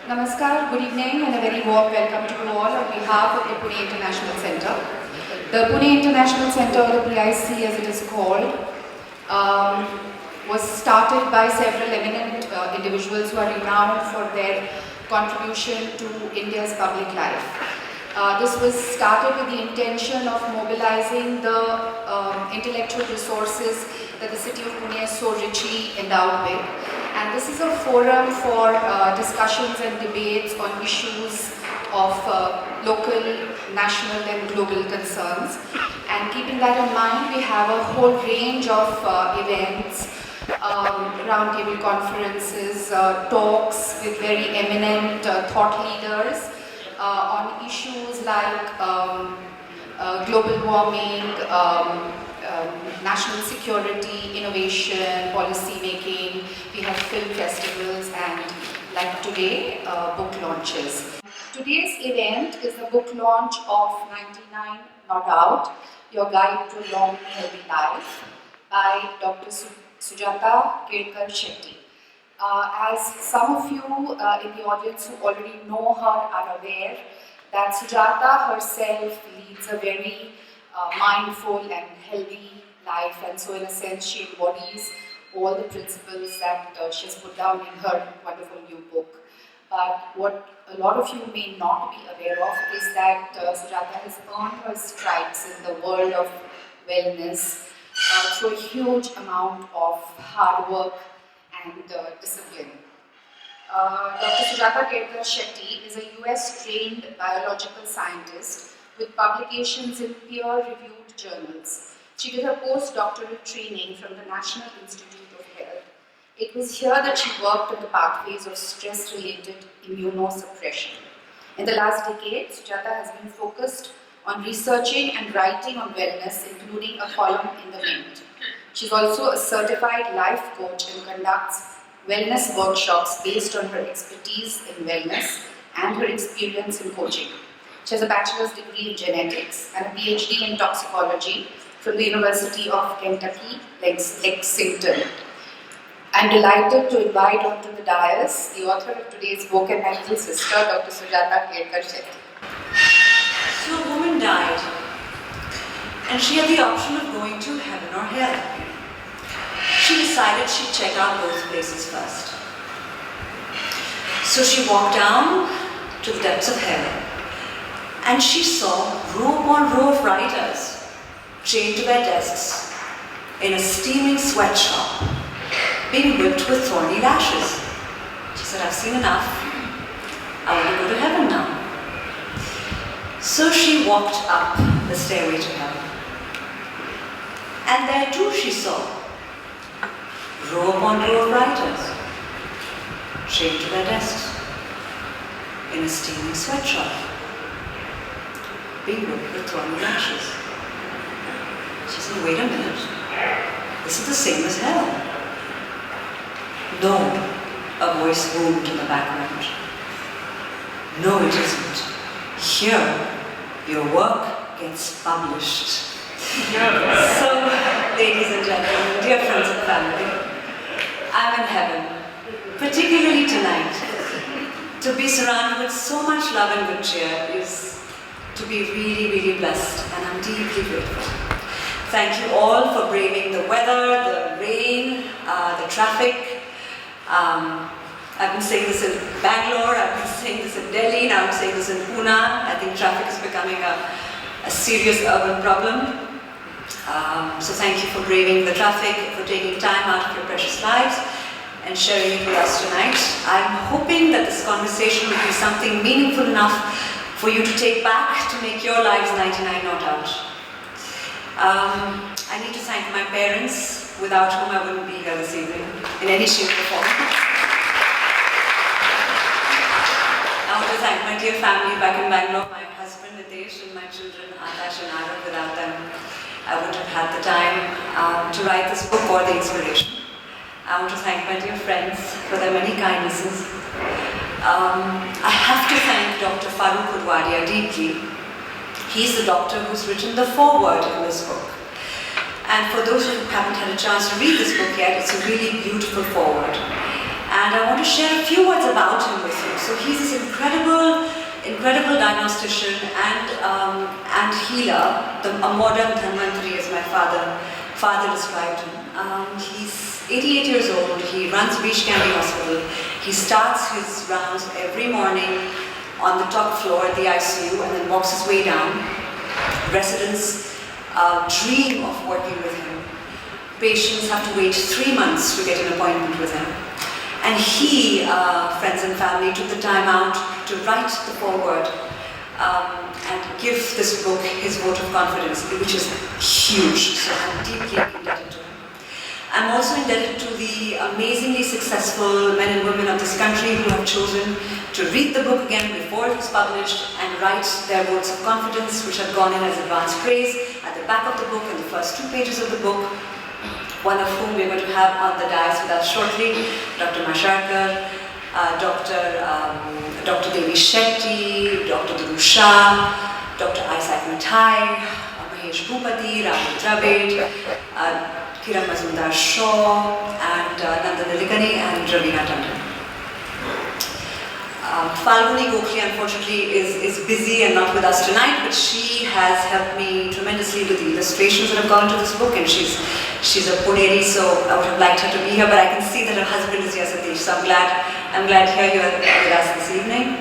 Namaskar, good evening and a very warm welcome to you all on behalf of the Pune International Centre. The Pune International Centre, or the PIC as it is called, was started by several eminent individuals who are renowned for their contribution to India's public life. This was started with the intention of mobilizing the intellectual resources that the city of Pune is so richly endowed with. And this is a forum for discussions and debates on issues of local, national and global concerns. And keeping that in mind, we have a whole range of events, roundtable conferences, talks with very eminent thought leaders on issues like global warming, national security, innovation, policy making. We have film festivals and, like today, book launches. Today's event is the book launch of 99 Not Out, Your Guide to a Long Healthy Life by Dr. Sujata Kedkar Shetty. As some of you in the audience who already know her are aware, that Sujata herself leads a very mindful and healthy life, and so in a sense she embodies all the principles that she has put down in her wonderful new book. But what a lot of you may not be aware of is that Sujata has earned her stripes in the world of wellness through a huge amount of hard work and discipline. Dr. Sujata Kedkar Shetty is a US-trained biological scientist with publications in peer-reviewed journals. She did her postdoctoral training from the National Institute of Health. It was here that she worked on the pathways of stress-related immunosuppression. In the last decade, Sujata has been focused on researching and writing on wellness, including a column in The Mint. She's also a certified life coach and conducts wellness workshops based on her expertise in wellness and her experience in coaching. She has a bachelor's degree in genetics and a PhD in toxicology from the University of Kentucky, Lexington. I'm delighted to invite onto the dais the author of today's book and my little sister, Dr. Sujata Kedkar Shetty. So a woman died, and she had the option of going to heaven or hell. She decided she'd check out both places first. So she walked down to the depths of hell, and she saw row upon row of writers chained to their desks in a steaming sweatshop, being whipped with thorny lashes. She said, I've seen enough. I want to go to heaven now. So she walked up the stairway to heaven. And there too she saw row upon row of writers, chained to their desks, in a steaming sweatshop, being whipped with thorny lashes. She said, wait a minute, this is the same as hell. No, a voice boomed in the background. No, it isn't. Here, your work gets published. So, ladies and gentlemen, dear friends and family, I'm in heaven, particularly tonight. To be surrounded with so much love and good cheer is to be really, really blessed, and I'm deeply grateful. Thank you all for braving the weather, the rain, the traffic. I've been saying this in Bangalore, I've been saying this in Delhi, now I'm saying this in Pune. I think traffic is becoming a serious urban problem. So thank you for braving the traffic, for taking time out of your precious lives and sharing it with us tonight. I'm hoping that this conversation will be something meaningful enough for you to take back to make your lives 99 not out. I need to thank my parents, without whom I wouldn't be here this evening in any shape or form. I want to thank my dear family back in Bangalore, my husband Nitesh and my children Akash and Arab. Without them, I wouldn't have had the time to write this book or the inspiration. I want to thank my dear friends for their many kindnesses. I have to thank Dr. Farooq Udwadia deeply. He's the doctor who's written the foreword in this book. And for those who haven't had a chance to read this book yet, it's a really beautiful foreword. And I want to share a few words about him with you. So he's this incredible diagnostician and healer, a modern Dhanvantari, as my father described him. He's 88 years old. He runs Beach Candy Hospital. He starts his rounds every morning on the top floor at the ICU and then walks his way down. Residents dream of working with him. Patients have to wait 3 months to get an appointment with him. And he, friends and family, took the time out to write the foreword and give this book his vote of confidence, which is huge. So I'm deeply indebted to him. I'm also indebted to the amazingly successful men and women of this country who have chosen to read the book again before it was published and write their votes of confidence, which have gone in as advance praise at the back of the book and the first 2 pages of the book. One of whom we're going to have on the dais with us shortly, Dr. Masharkar, Dr. Devi Shetty, Dr. Dhruv Shah, Dr. Isaac Mathai, Mahesh Bhupati, Rahul Dravid, Kiran Mazumdar Shaw, and Nandan Nilikani and Ravina Tandon. Falguni Gokhale, unfortunately, is busy and not with us tonight, but she has helped me tremendously with the illustrations that have gone into this book, and she's a Puneri, so I would have liked her to be here, but I can see that her husband is here, Satish, so I'm glad here you are with us this evening.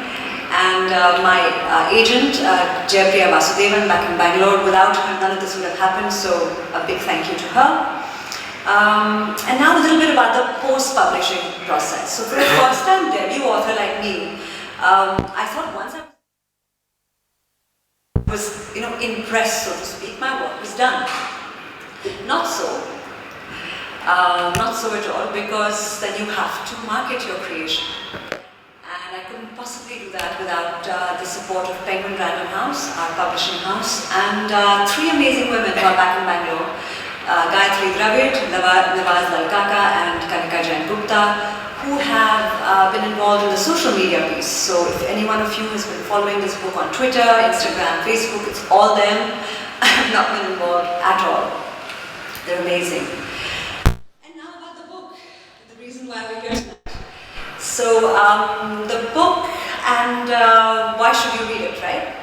And my agent, Jayapriya Vasudevan, back in Bangalore. Without her, none of this would have happened, so a big thank you to her. And now a little bit about the post-publishing process. So for a first-time debut author like me, I thought once I was, impressed, so to speak, my work was done. Not so at all, because then you have to market your creation. And I couldn't possibly do that without the support of Penguin Random House, our publishing house, and 3 amazing women who are back in Bangalore. Gayatri Dravid, Nawaz Lalkaka, and Kanika Jain Gupta, who have been involved in the social media piece. So if any one of you has been following this book on Twitter, Instagram, Facebook, it's all them. I have not been involved at all. They're amazing. And now about the book, the reason why we're here tonight. So the book, and why should you read it, right?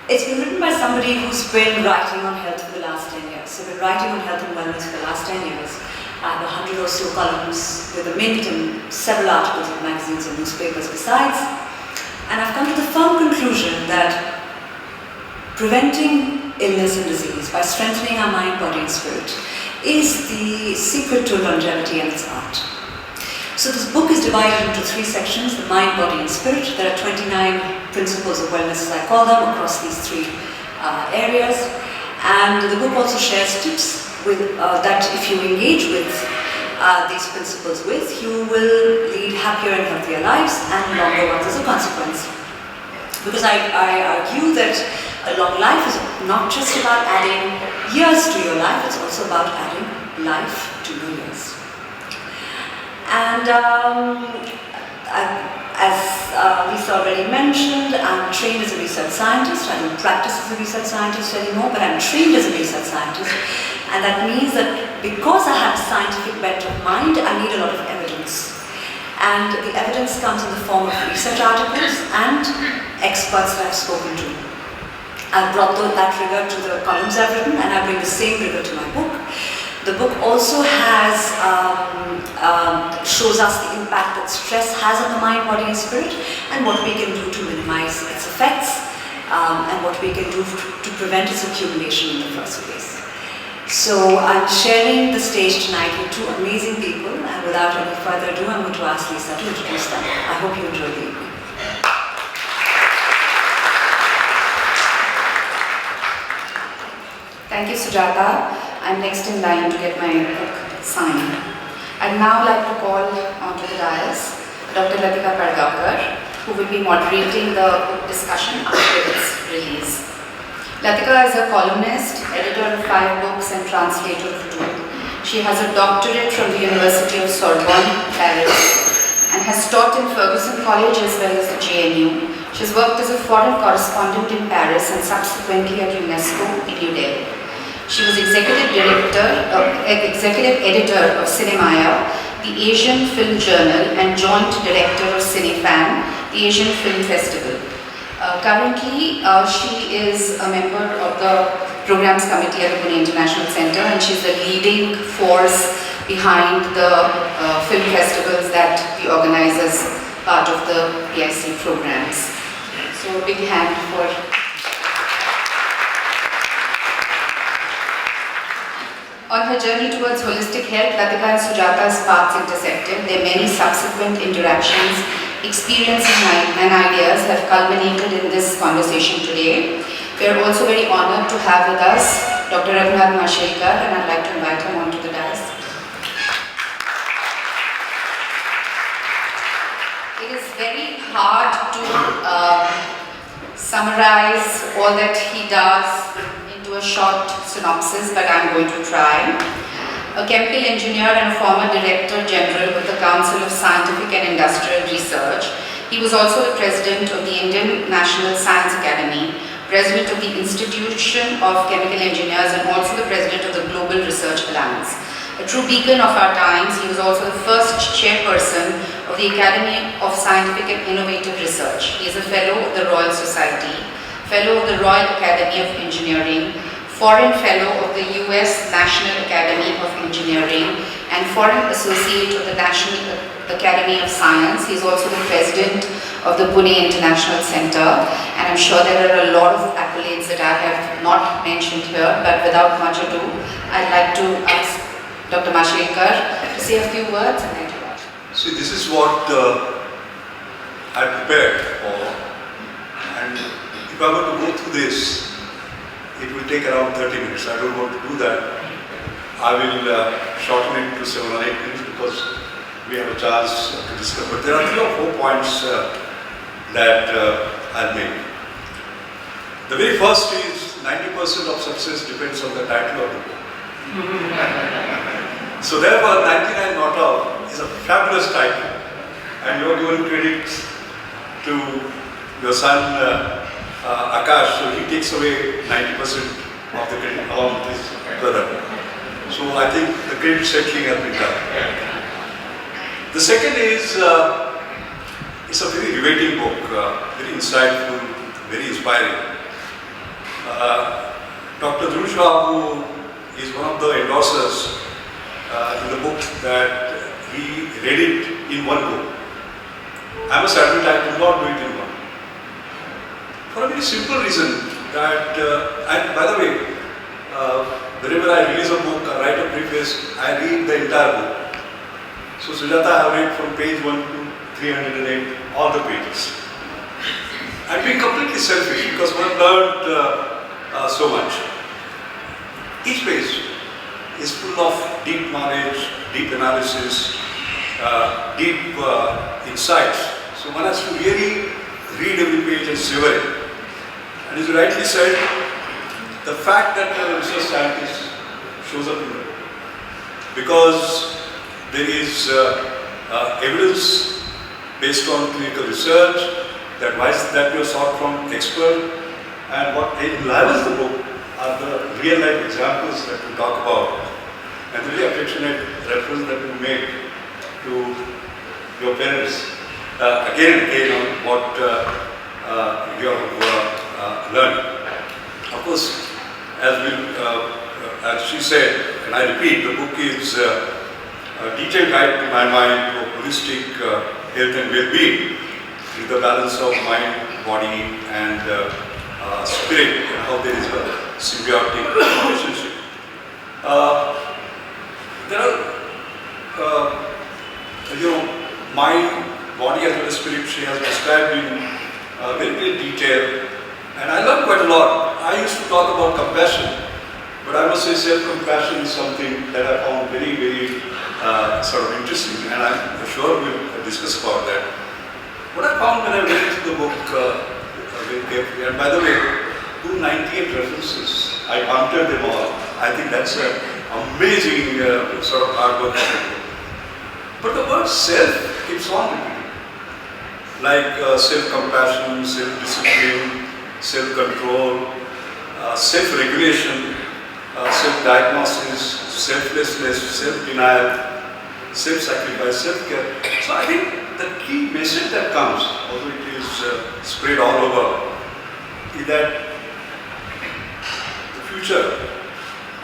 It's been written by somebody who's been writing on health for the last 10 years. So I've been writing on health and wellness for the last 10 years. I have 100 or so columns with a mint and several articles in magazines and newspapers besides. And I've come to the firm conclusion that preventing illness and disease by strengthening our mind, body and spirit is the secret to longevity and its art. So this book is divided into 3 sections, the mind, body and spirit. There are 29 principles of wellness, as I call them, across these 3 areas. And the book also shares tips that if you engage with these principles with, you will lead happier and healthier lives and longer ones as a consequence. Because I argue that a long life is not just about adding years to your life, it's also about adding life to your years. And as Lisa already mentioned, I'm trained as a research scientist. I don't practice as a research scientist anymore, but I'm trained as a research scientist. And that means that because I have a scientific bent of mind, I need a lot of evidence. And the evidence comes in the form of research articles and experts that I've spoken to. I've brought that rigor to the columns I've written, and I bring the same rigor to my book. The book also shows us the impact that stress has on the mind, body and spirit, and what we can do to minimize its effects, and what we can do to prevent its accumulation in the first place. So I'm sharing the stage tonight with 2 amazing people, and without any further ado, I'm going to ask Lisa to introduce them. I hope you enjoy the evening. Thank you, Sujata. I'm next in line to get my book signed. I'd now like to call onto the dais Dr. Latika Padgaonkar, who will be moderating the book discussion after its release. Latika is a columnist, editor of 5 books and translator of 2. She has a doctorate from the University of Sorbonne, Paris, and has taught in Fergusson College as well as the JNU. She has worked as a foreign correspondent in Paris and subsequently at UNESCO in New Delhi. She was executive editor of Cinemaya, the Asian Film Journal and Joint Director of Cinefan, the Asian Film Festival. Currently, she is a member of the Programs Committee at the Pune International Center, and she's the leading force behind the film festivals that we organize as part of the PIC programs. So a big hand for... On her journey towards holistic health, Latika and Sujata's paths intersected. Their many subsequent interactions, experiences and ideas have culminated in this conversation today. We are also very honored to have with us Dr. Raghunath Mashelkar, and I'd like to invite him onto the dais. It is very hard to summarize all that he does into a short synopsis, but I'm going to try. A chemical engineer and a former Director General with the Council of Scientific and Industrial Research, he was also the President of the Indian National Science Academy, President of the Institution of Chemical Engineers, and also the President of the Global Research Alliance. A true beacon of our times, he was also the first chairperson of the Academy of Scientific and Innovative Research. He is a Fellow of the Royal Society, Fellow of the Royal Academy of Engineering, Foreign Fellow of the US National Academy of Engineering, and Foreign Associate of the National Academy of Science. He is also the President of the Pune International Center, and I'm sure there are a lot of accolades that I have not mentioned here, but without much ado, I'd like to ask Dr. Mashelkar to say a few words, and then to watch. See, this is what I prepared for, and if I were to go through this, it will take around 30 minutes. I don't want to do that. I will shorten it to 7 or 8 minutes because we have a chance to discuss. But there are 3 or 4 points that I'll make. The very first is 90% of success depends on the title of the book. So therefore, 99 Not Out is a fabulous title, and you are given credit to your son Akash, so he takes away 90% of the credit along with his brother. So I think the credit settling has been done. The second is, it's a very riveting book, very insightful, very inspiring. Dr. Dhruva, who is one of the endorsers in the book, that he read it in one go. I must admit I could not do it in one. For a very simple reason that, and by the way, whenever I release a book or write a preface, I read the entire book. So Sujata, I have read from page 1 to 308, all the pages. I'm being completely selfish because one learned so much. Each page is full of deep knowledge, deep analysis, deep insights. So one has to really read every page and savor it. And as you rightly said, the fact that you are a research scientist shows up in the book. Because there is evidence based on clinical research, the advice that you have sought from expert, and what enlivens the book are the real life examples that we talk about, and the really affectionate reference that you make to your parents again and again on what you have learned. Of course, as she said, and I repeat, the book is a detailed guide to my mind to holistic health and well-being, with the balance of mind, body, and spirit, and how there is a symbiotic relationship. There are, mind, body, as well as spirit, she has described in very great detail, and I learned quite a lot. I used to talk about compassion, but I must say self-compassion is something that I found very, very sort of interesting, and I'm sure we'll discuss about that. What I found when I read through the book very carefully, and by the way, 298 references, I counted them all. I think that's an amazing sort of hard work. But the word self keeps on repeating, like self-compassion, self-discipline, self-control, self-regulation, self-diagnosis, selflessness, self-denial. self-sacrifice, self-care. So I think the key message that comes, although it is spread all over, is that the future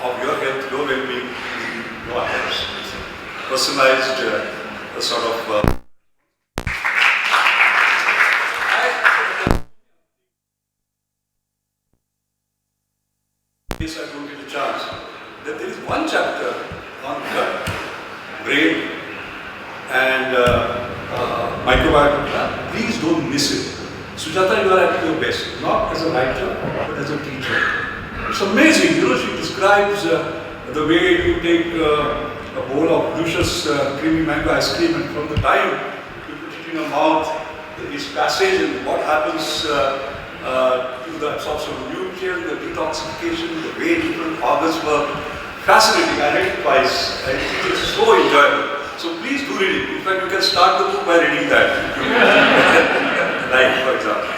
of your health, your well-being is in your hands. It's a personalized sort of in case I don't get a chance, that there is one chapter on gut, brain, and microbiome. Please don't miss it. Sujata, you are at your best, not as a writer, but as a teacher. It's amazing, you know, she describes the way you take a bowl of delicious creamy mango ice cream, and from the time you put it in your mouth, its passage and what happens to the absorption of nutrients, the detoxification, the way different organs work. Fascinating. I read it twice. I think it's so enjoyable. So please do read it. In fact, you can start the book by reading that. Like, for example.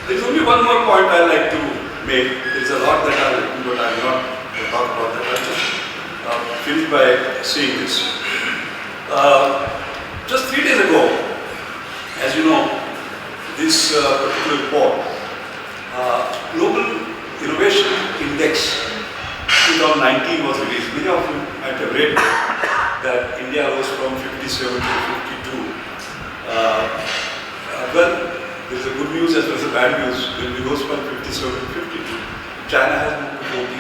There is only one more point I like to make. There is a lot that I will do, but I will not talk about that. I'll just finish by saying this. Just 3 days ago, as you know, this particular report, Global Innovation Index 2019 was released. Many of you might have read that India rose from 57 to 52. Well, there is a good news as well as a bad news. When we rose from 57 to 52, China has moved to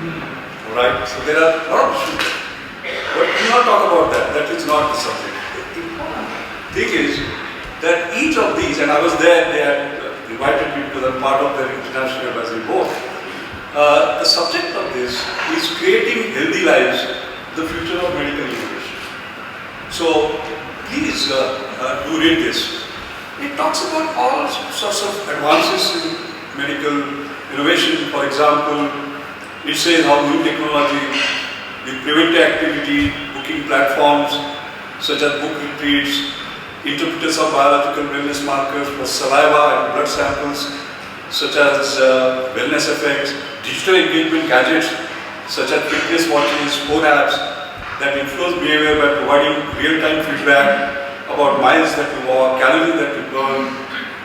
14. Alright, so there are a lot of issues. But we will not talk about that. That is not the subject. The important thing is that each of these, and I was there, they had invited me because I'm part of their international advisory board. The subject of this is creating healthy lives, the future of medical innovation. So please do read this. It talks about all sorts of advances in medical innovation. For example, it says how new technology with preventive activity, booking platforms such as book retreats, interpreters of biological wellness markers for saliva and blood samples such as wellness effects, digital engagement gadgets such as fitness watches, phone apps that influence behavior by providing real-time feedback about miles that you walk, calories that you burn,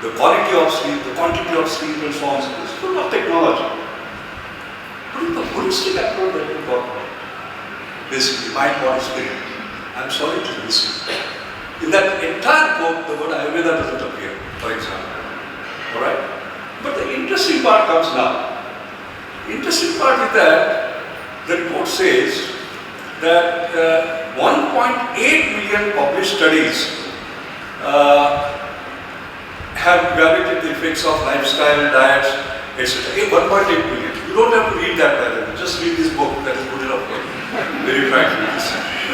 the quality of sleep, the quantity of sleep and so on. It's full of technology. But in the holistic approach that you talk about, basically mind, body, spirit, I'm sorry to miss it. In that entire book, the word Ayurveda doesn't appear, for example. Alright? But the interesting part comes now. The interesting part is that the report says that 1.8 million published studies have evaluated the effects of lifestyle, diets, etc. 1.8 million. You don't have to read that by the way. Just read this book, that is good enough for you. Very frankly.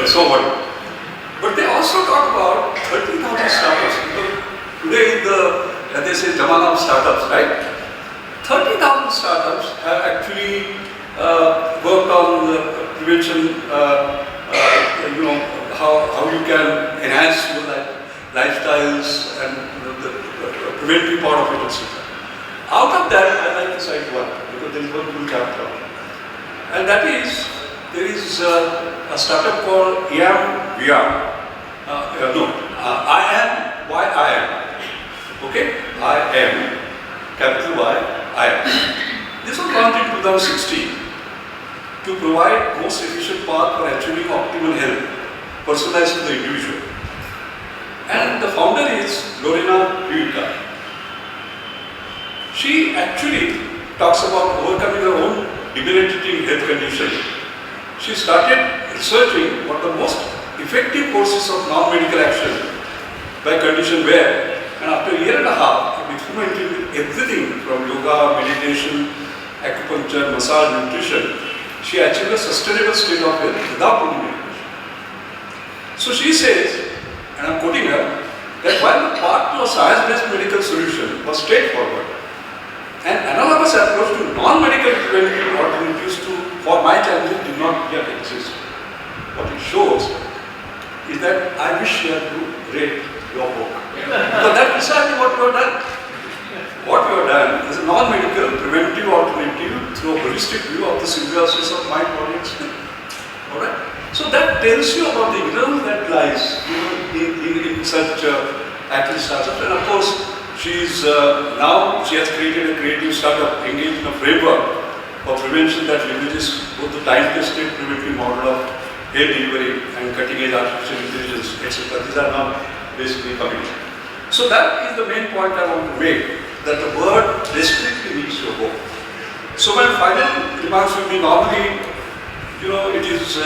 So what? But they also talk about 30,000 startups. Today, as they say, Jamana of startups, right? 30,000 startups have actually worked on the prevention, how you can enhance your lifestyles and the preventive part of it, etc. Out of that, I like to cite one, because there is one full chapter. And that is, there is a startup called IAM. I am, why I am. Okay? I am, capital Y, I am. This was launched in 2016 to provide most efficient path for achieving optimal health, personalized to the individual. And the founder is Lorena Buica. She actually talks about overcoming her own debilitating health condition. She started researching what the most effective courses of non-medical action by condition were, and after a year and a half of experimenting with everything from yoga, meditation, acupuncture, massage, nutrition, she achieved a sustainable state of health without any medication. So she says, and I'm quoting her, that while the path to a science-based medical solution was straightforward, an analogous approach to non-medical preventive alternatives for my challenges did not yet exist. What it shows is that I wish you had read your book. Because that's precisely what you have done. What you have done is a non-medical preventive alternative through a holistic view of the symbiosis of mind, body and spirit. Alright? So that tells you about the ignorance that lies, in such active startups. And of course, now she has created a creative startup engaged in a framework of prevention that leverages both the time-tested preventive model of hair delivery and cutting-edge artificial intelligence, etc. These are now basically coming. So that is the main point I want to make, that the word desperately needs your hope. So my final remarks will be, normally, it is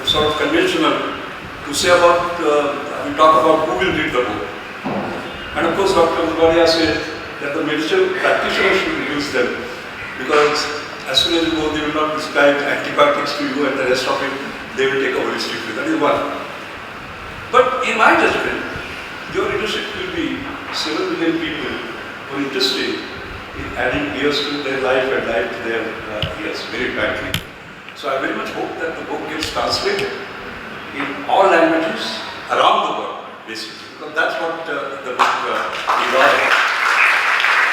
sort of conventional to say about, we talk about who will read the book. And of course, Dr. Mugalia said that the medical practitioner should use them, because as soon as you go, they will not prescribe antibiotics to you, and the rest of it, they will take a holistic view. That is one. But in my judgment, your readership will be 7 million people who are interested in adding years to their life and life to their years, very badly. So I very much hope that the book gets translated in all languages around the world, basically, because that's what the book is all about.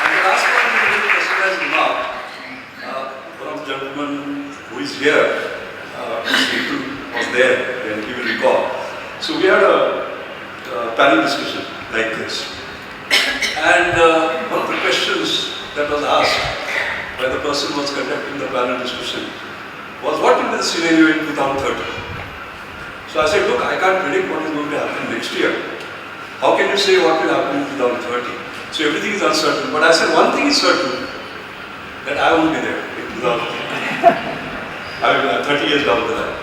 And the last one, a personalized remark. One of the gentlemen who is here, Stephen, was there, and he will recall. So we had a panel discussion like this. And one of the questions that was asked by the person who was conducting the panel discussion was, what will be the scenario in 2030? So I said, look, I can't predict what is going to happen next year. How can you say what will happen in 2030? So everything is uncertain. But I said, one thing is certain, that I won't be there in 2030. I mean, 30 years down the line.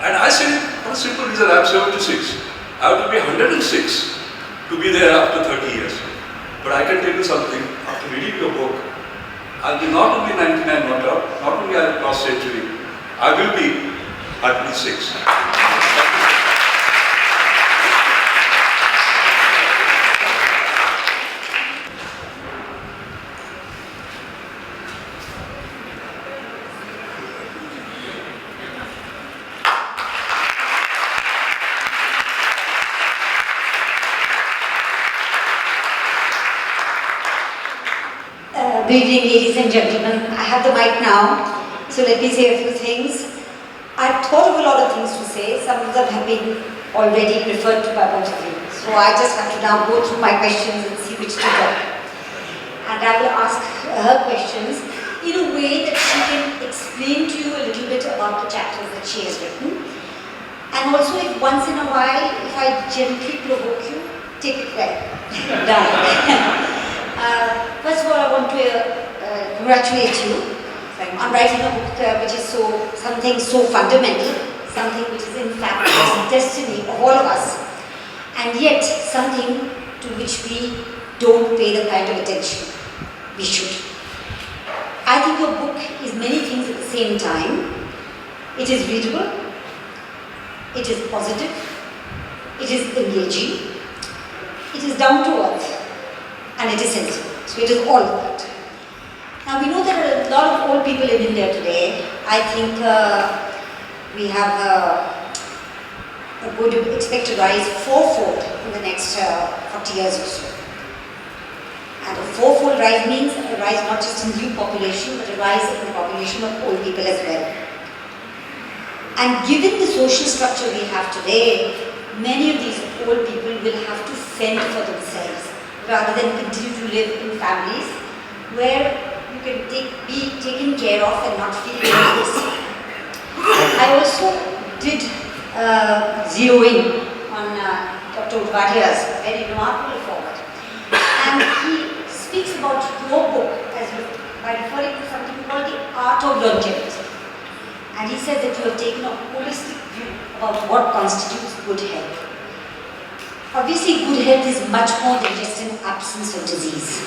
And I said, for a simple reason, I'm 76. I have to be 106 to be there after 30 years. But I can tell you something, after reading your book, I'll be not only 99 not only I'll cross century, I will be at least 6. Good evening, ladies and gentlemen. I have the mic now, so let me say a few things. I've thought of a lot of things to say. Some of them have been already referred to by both of you. So I just have to now go through my questions and see which to go. And I will ask her questions in a way that she can explain to you a little bit about the chapters that she has written. And also, if once in a while, if I gently provoke you, take it well. Done. First of all, I want to congratulate you on writing a book which is something so fundamental, something which is in fact the destiny of all of us, and yet something to which we don't pay the kind of attention we should. I think your book is many things at the same time. It is readable, it is positive, it is engaging, it is down to earth, and it is sensible. So it is all of that. Now we know there are a lot of old people in India today. I think we have going to expect to rise fourfold in the next 40 years or so. And a fourfold rise means a rise not just in new population, but a rise in the population of old people as well. And given the social structure we have today, many of these old people will have to fend for themselves, rather than continue to live in families where you can be taken care of and not feel helpless. I also did zero in on Dr. Udvadia's very remarkable forward. And he speaks about your book by referring to something called the art of longevity. And he said that you have taken a holistic view about what constitutes good health. Obviously, good health is much more than just an absence of disease.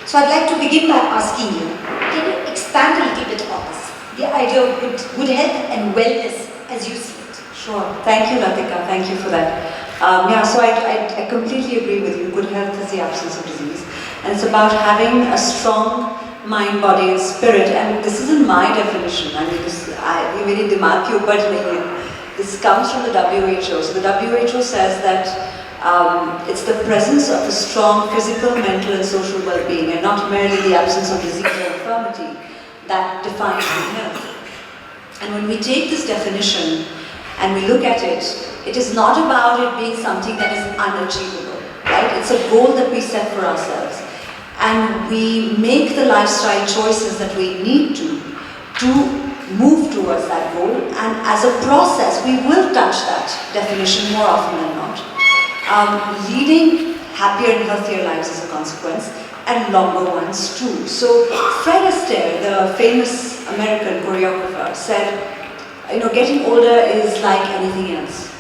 So I'd like to begin by asking you, can you expand a little bit about this? The idea of good health and wellness as you see it. Sure. Thank you, Latika. Thank you for that. So I completely agree with you. Good health is the absence of disease. And it's about having a strong mind, body and spirit. And this isn't my definition. I mean, this comes from the WHO. So the WHO says that it's the presence of a strong physical, mental and social well-being, and not merely the absence of disease or infirmity that defines good health. And when we take this definition and we look at it, it is not about it being something that is unachievable, right? It's a goal that we set for ourselves. And we make the lifestyle choices that we need to move towards that goal. And as a process, we will touch that definition more often than not. Leading happier and healthier lives as a consequence, and longer ones too. So Fred Astaire, the famous American choreographer, said, getting older is like anything else.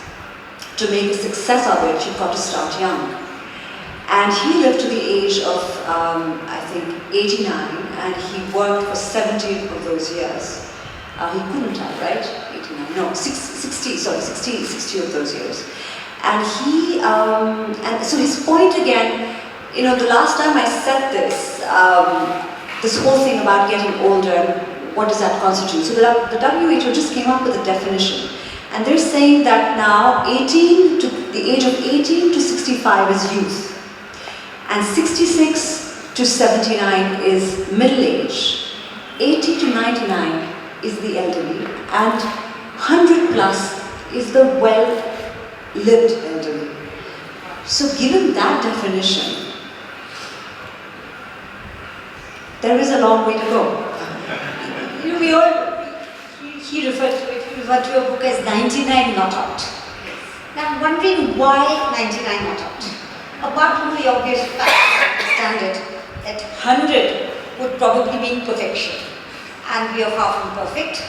To make a success of it, you've got to start young. And he lived to the age of, I think, 89, and he worked for 70 of those years. He couldn't have, right? 89, no, 60 of those years. And and so his point again, the last time I said this, this whole thing about getting older, what does that constitute? So the WHO just came up with a definition. And they're saying that now the age of 18 to 65 is youth. And 66 to 79 is middle age. 80 to 99 is the elderly. And 100 plus is the well-lived elderly. So given that definition, there is a long way to go. He referred to your book as 99 Not Out. Now I'm wondering why 99 Not Out? Apart from the obvious fact, I understand it, that 100 would probably mean perfection. And we are far from perfect.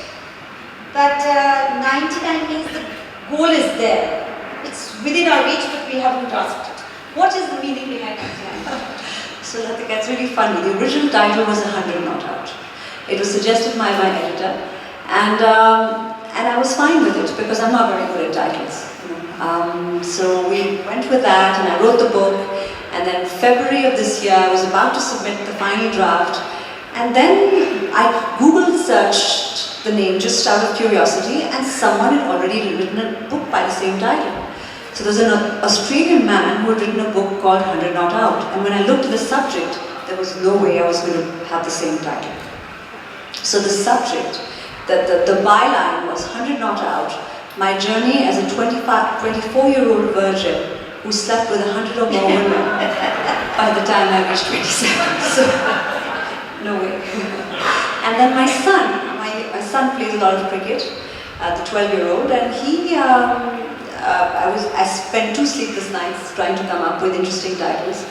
But 99 means the goal is there. It's within our reach, but we haven't grasped it. What is the meaning behind 99? So Latika, it's really funny. The original title was 100 Not Out. It was suggested by my editor, and I was fine with it because I'm not very good at titles. So we went with that, and I wrote the book. And then February of this year, I was about to submit the final draft, and then I Google searched the name just out of curiosity, and someone had already written a book by the same title. So there's an Australian man who had written a book called 100 Not Out, and when I looked at the subject, there was no way I was going to have the same title. So the subject, the byline was 100 Not Out, my journey as a 24-year-old virgin who slept with 100 or more women by the time I reached 27. So, no way. And then my son plays a lot of cricket, the 12-year-old, and I spent 2 sleepless nights trying to come up with interesting titles,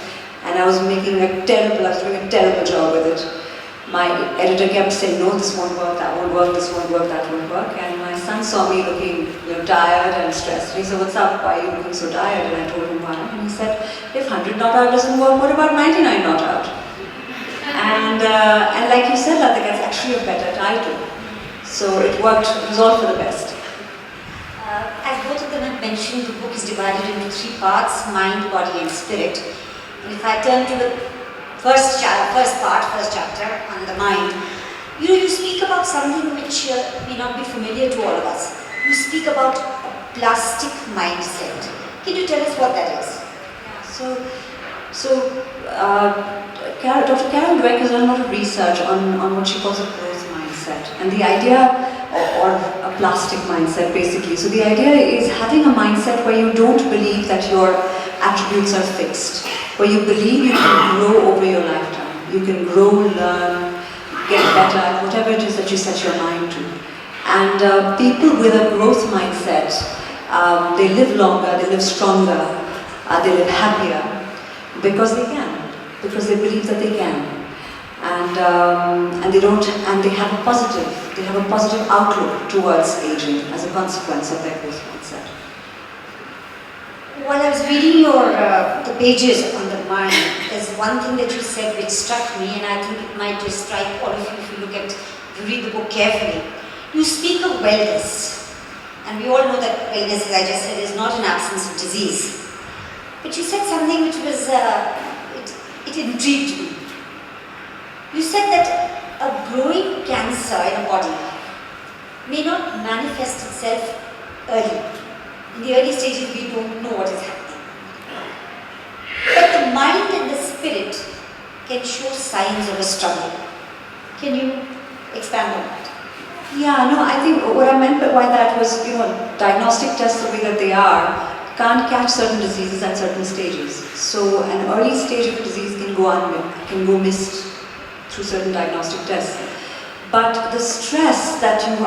and I was doing a terrible job with it. My editor kept saying, no, this won't work, that won't work, this won't work, that won't work. And my son saw me looking tired and stressed. He said, what's up? Why are you looking so tired? And I told him why. And he said, if 100 Not Out doesn't work, what about 99 Not Out? And like you said, Latika, it's actually a better title. So it worked, it was all for the best. As both of them have mentioned, the book is divided into 3 parts, mind, body and spirit. And if I turn to the first chapter on the mind, you speak about something which may not be familiar to all of us. You speak about a plastic mindset. Can you tell us what that is? Dr. Carol Dweck has done a lot of research on what she calls a growth mindset, and the idea, or a plastic mindset basically. So the idea is having a mindset where you don't believe that your attributes are fixed, where you believe you can grow over your lifetime. You can grow, learn, get better at whatever it is that you set your mind to. And people with a growth mindset, they live longer, they live stronger, they live happier because they can, because they believe that they can. And they have a positive outlook towards aging as a consequence of their growth mindset. While I was reading the pages on the mind, there's one thing that you said which struck me, and I think it might just strike all of you if you read the book carefully. You speak of wellness, and we all know that wellness, as I just said, is not an absence of disease. But you said something which was, it intrigued me. You said that a growing cancer in a body may not manifest itself early. In the early stages, we don't know what is happening. But the mind and the spirit can show signs of a struggle. Can you expand on that? Yeah, no, I think what I meant by that was, diagnostic tests the way that they are can't catch certain diseases at certain stages. So an early stage of a disease can go missed through certain diagnostic tests. But the stress that you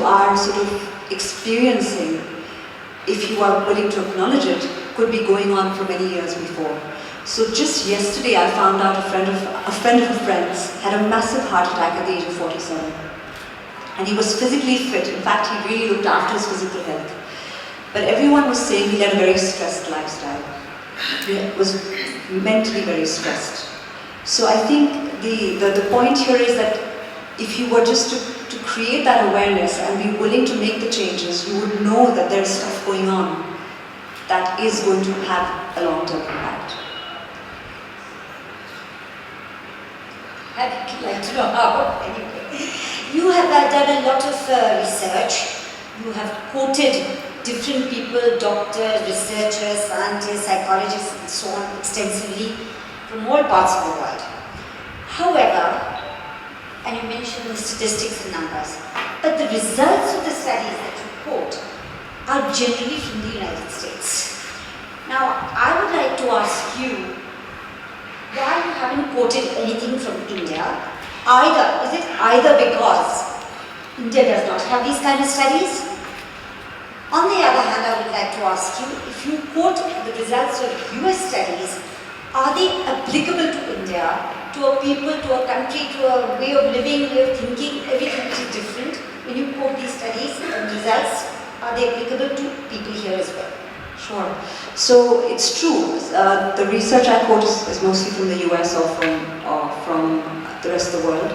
are sort of experiencing, if you are willing to acknowledge it, could be going on for many years before. So just yesterday I found out a friend of a friend's had a massive heart attack at the age of 47. And he was physically fit. In fact, he really looked after his physical health. But everyone was saying he led a very stressed lifestyle. He was mentally very stressed. So I think the point here is that if you were just to create that awareness and be willing to make the changes, you would know that there's stuff going on that is going to have a long-term impact. I'd like to know how. Anyway, you have done a lot of research. You have quoted different people, doctors, researchers, scientists, psychologists, and so on, extensively from all parts of the world. However, and you mentioned the statistics and numbers, but the results of the studies that you quote are generally from the United States. Now, I would like to ask you, why you haven't quoted anything from India? Is it either because India does not have these kind of studies? On the other hand, I would like to ask you, if you quote the results of US studies, are they applicable to India, to a people, to a country, to a way of living, way of thinking, everything which is different? When you quote these studies and results, are they applicable to people here as well? Sure. So it's true. The research I quote is mostly from the US or from the rest of the world.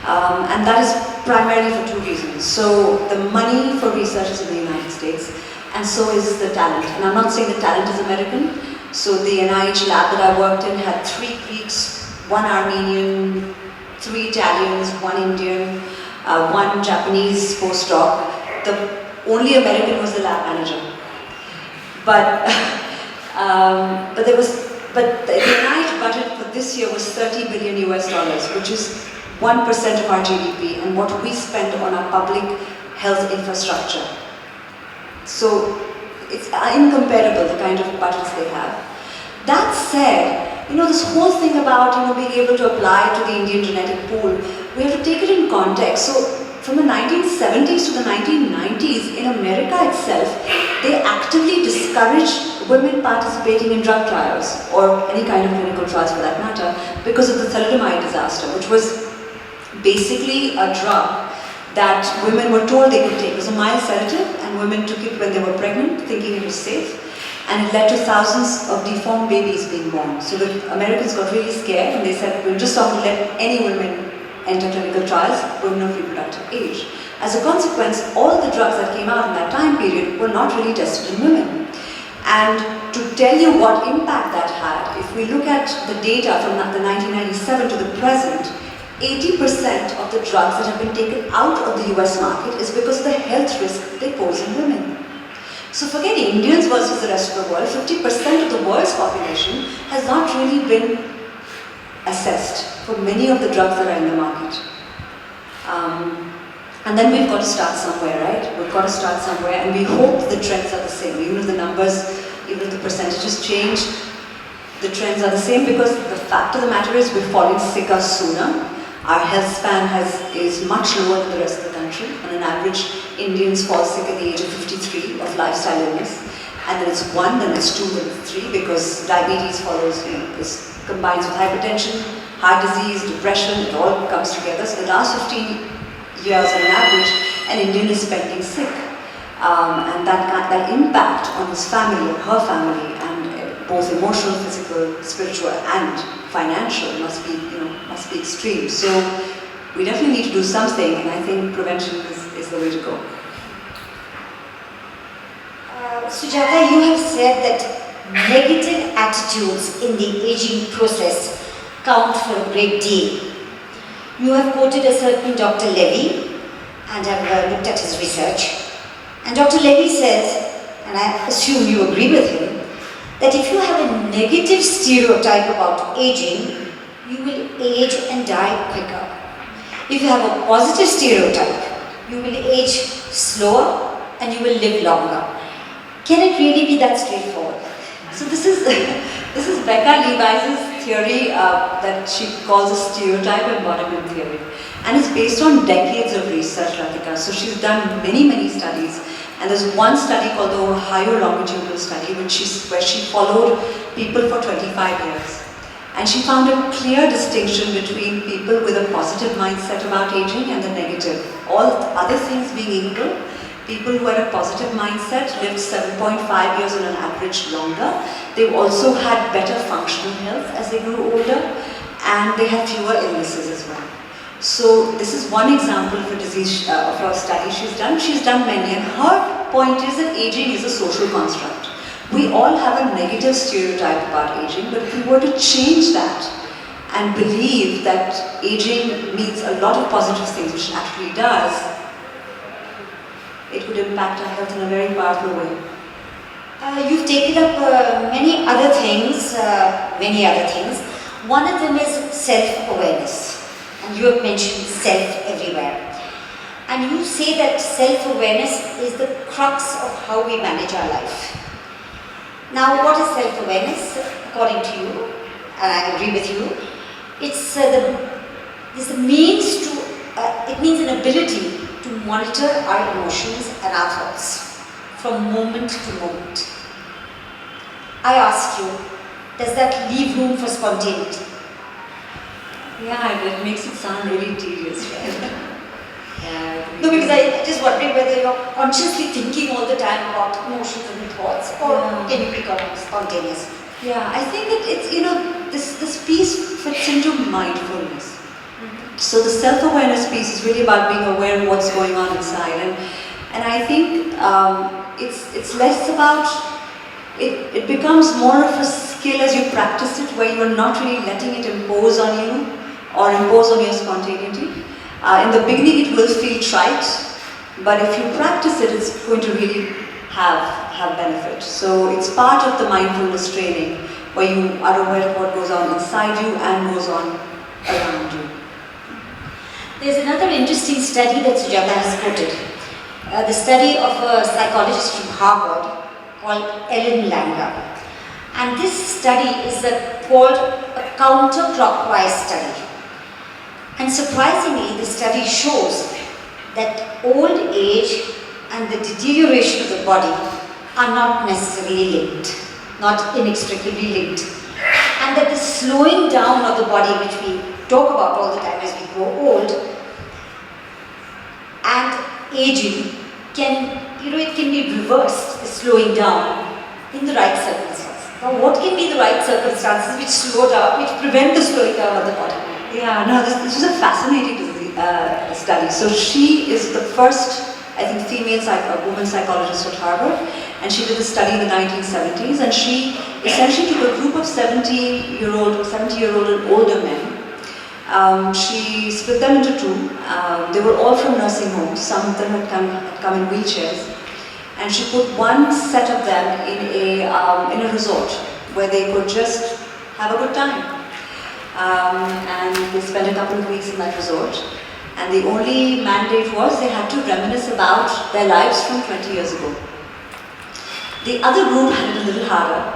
And that is primarily for two reasons. So the money for research is in the United States, and so is the talent. And I'm not saying the talent is American. So the NIH lab that I worked in had 3 Greeks, 1 Armenian, 3 Italians, 1 Indian, 1 Japanese postdoc. The only American was the lab manager. But the NIH budget for this year was $30 billion US, which is 1% of our GDP and what we spend on our public health infrastructure. So it's incomparable, the kind of budgets they have. That said, this whole thing about being able to apply to the Indian genetic pool, we have to take it in context. So from the 1970s to the 1990s, in America itself, they actively discouraged women participating in drug trials, or any kind of clinical trials for that matter, because of the thalidomide disaster, which was basically a drug that women were told they could take. It was a mild sedative, and women took it when they were pregnant, thinking it was safe, and it led to thousands of deformed babies being born. So the Americans got really scared, and they said, we'll just not let any women enter clinical trials, women of reproductive age. As a consequence, all the drugs that came out in that time period were not really tested in women. And to tell you what impact that had, if we look at the data from the 1997 to the present, 80% of the drugs that have been taken out of the US market is because of the health risk they pose in women. So forget Indians versus the rest of the world, 50% of the world's population has not really been assessed for many of the drugs that are in the market. And then we've got to start somewhere, right? We've got to start somewhere, and we hope the trends are the same. Even if the numbers, even if the percentages change, the trends are the same, because the fact of the matter is we're falling sicker sooner. Our health span is much lower than the rest of the country. On an average, Indians fall sick at the age of 53 of lifestyle illness. And then it's 1, then it's 2, then it's 3, because diabetes follows, this combines with hypertension, heart disease, depression, it all comes together. So the last 15 years on average, an Indian is spending sick. And that impact on his family, or her family, and both emotional, physical, spiritual, and financial must be extreme. So we definitely need to do something, and I think prevention is the way to go. Sujata, you have said that negative attitudes in the aging process count for a great deal. You have quoted a certain Dr. Levy, and have looked at his research. And Dr. Levy says, and I assume you agree with him, that if you have a negative stereotype about aging, you will age and die quicker. if you have a positive stereotype, you will age slower and you will live longer. Can it really be that straightforward? So this is this is Becca Levi's theory that she calls a stereotype embodiment theory, and it's based on decades of research, Ratika. So she's done many studies, and there's one study called the Ohio longitudinal study, where she followed people for 25 years, and she found a clear distinction between people with a positive mindset about aging and the negative. All other things being equal, people who had a positive mindset lived 7.5 years on an average longer. They also had better functional health as they grew older, and they had fewer illnesses as well. So this is one example of a disease of a study she's done. She's done many, and her point is that aging is a social construct. We all have a negative stereotype about aging, but if we were to change that and believe that aging means a lot of positive things, which it actually does, it could impact our health in a very powerful way. You've taken up many other things. One of them is self-awareness, and you have mentioned self everywhere. And you say that self-awareness is the crux of how we manage our life. Now, what is self-awareness, according to you? And I agree with you. It's the means to. It means an ability to monitor our emotions and our thoughts from moment to moment. I ask you, does that leave room for spontaneity? Yeah, it makes it sound really tedious, right? No, because I'm just wondering whether you're consciously thinking all the time about emotions and thoughts, or can you become spontaneous? Yeah, I think that it's, you know, this piece fits into mindfulness. So the self-awareness piece is really about being aware of what's going on inside, and I think it's less about it becomes more of a skill as you practice it, where you're not really letting it impose on you or impose on your spontaneity. In the beginning, it will feel trite, but if you practice it, it's going to really have benefit. So it's part of the mindfulness training, where you are aware of what goes on inside you and goes on around you. There's another interesting study that Sujata has quoted. The study of a psychologist from Harvard called Ellen Langer. And this study is called a counterclockwise study. And surprisingly, the study shows that old age and the deterioration of the body are not necessarily linked, not inextricably linked. And that the slowing down of the body, which we talk about all the time as we grow old, and aging it can be reversed, the slowing down, in the right circumstances. Now, what can be the right circumstances which slow down, which prevent the slowing down of the body? Yeah, no, this is a fascinating study. So she is the first, I think, woman psychologist at Harvard, and she did a study in the 1970s, and she essentially took a group of 70-year-old and older men. She split them into two. They were all from nursing homes. Some of them had come in wheelchairs, and she put one set of them in a resort where they could just have a good time. And they spent a couple of weeks in that resort, and the only mandate was they had to reminisce about their lives from 20 years ago. The other group had it a little harder.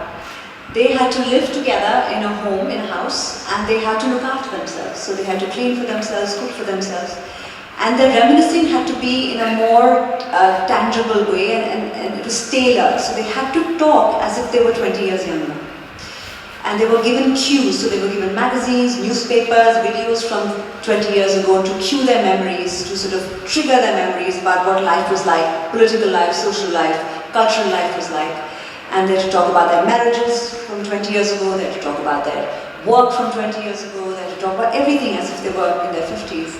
They had to live together in a home, in a house, and they had to look after themselves. So they had to clean for themselves, cook for themselves, and their reminiscing had to be in a more tangible way, and it was tailored. So they had to talk as if they were 20 years younger. And they were given cues, so they were given magazines, newspapers, videos from 20 years ago to cue their memories, to sort of trigger their memories about what life was like, political life, social life, cultural life was like. And they had to talk about their marriages from 20 years ago, they had to talk about their work from 20 years ago, they had to talk about everything as if they were in their 50s.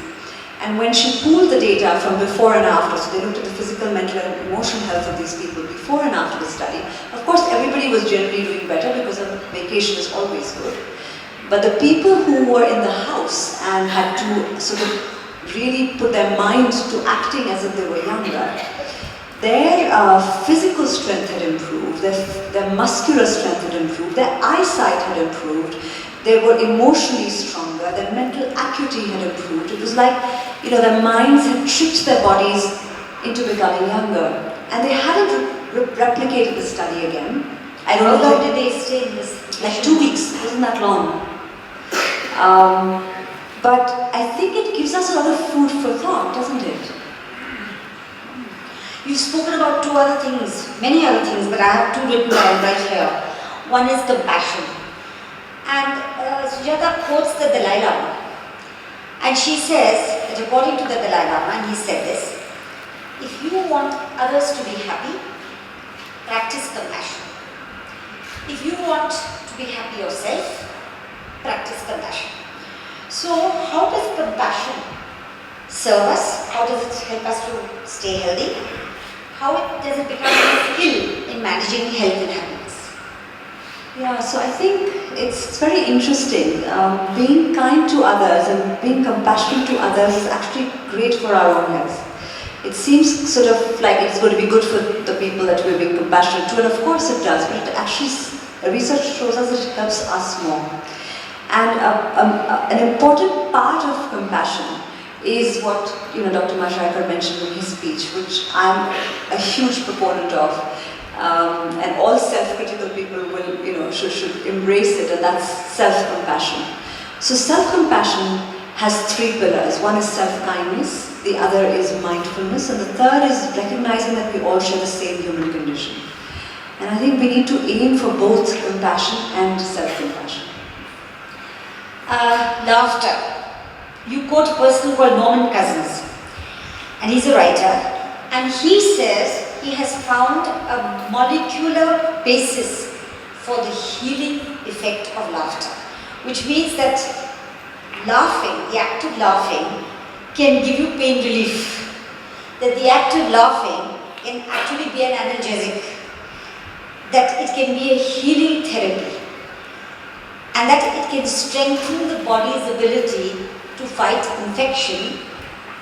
And when she pooled the data from before and after, so they looked at the physical, mental and emotional health of these people before and after the study. Of course, everybody was generally doing better because a vacation is always good. But the people who were in the house and had to sort of really put their mind to acting as if they were younger, their physical strength had improved, their muscular strength had improved, their eyesight had improved, they were emotionally stronger, their mental acuity had improved. It was like their minds had tricked their bodies into becoming younger. And they hadn't replicated the study again. I don't know How long did they stay in this? like 2 weeks, it wasn't that long. But I think it gives us a lot of food for thought, doesn't it? You've spoken about two other things, many other things, but I have two written down right here. One is compassion. And Sujata quotes the Dalai Lama. And she says that according to the Dalai Lama, and he said this, if you want others to be happy, practice compassion. If you want to be happy yourself, practice compassion. So how does compassion serve us? How does it help us to stay healthy? How does it become a skill in managing health and happiness? Yeah, so I think it's very interesting. Being kind to others and being compassionate to others is actually great for our own health. It seems sort of like it's going to be good for the people that we're being compassionate to, and of course it does, but it actually, research shows us that it helps us more. And an important part of compassion is what Dr. Mashaikar mentioned in his speech, which I'm a huge proponent of, and all self-critical people will, should embrace it, and that's self-compassion. So self-compassion has three pillars. One is self-kindness, the other is mindfulness, and the third is recognizing that we all share the same human condition. And I think we need to aim for both compassion and self-compassion. Laughter. You quote a person called Norman Cousins, and he's a writer, and he says he has found a molecular basis for the healing effect of laughter, which means that laughing, the act of laughing, can give you pain relief, that the act of laughing can actually be an analgesic, that it can be a healing therapy, and that it can strengthen the body's ability to fight infection,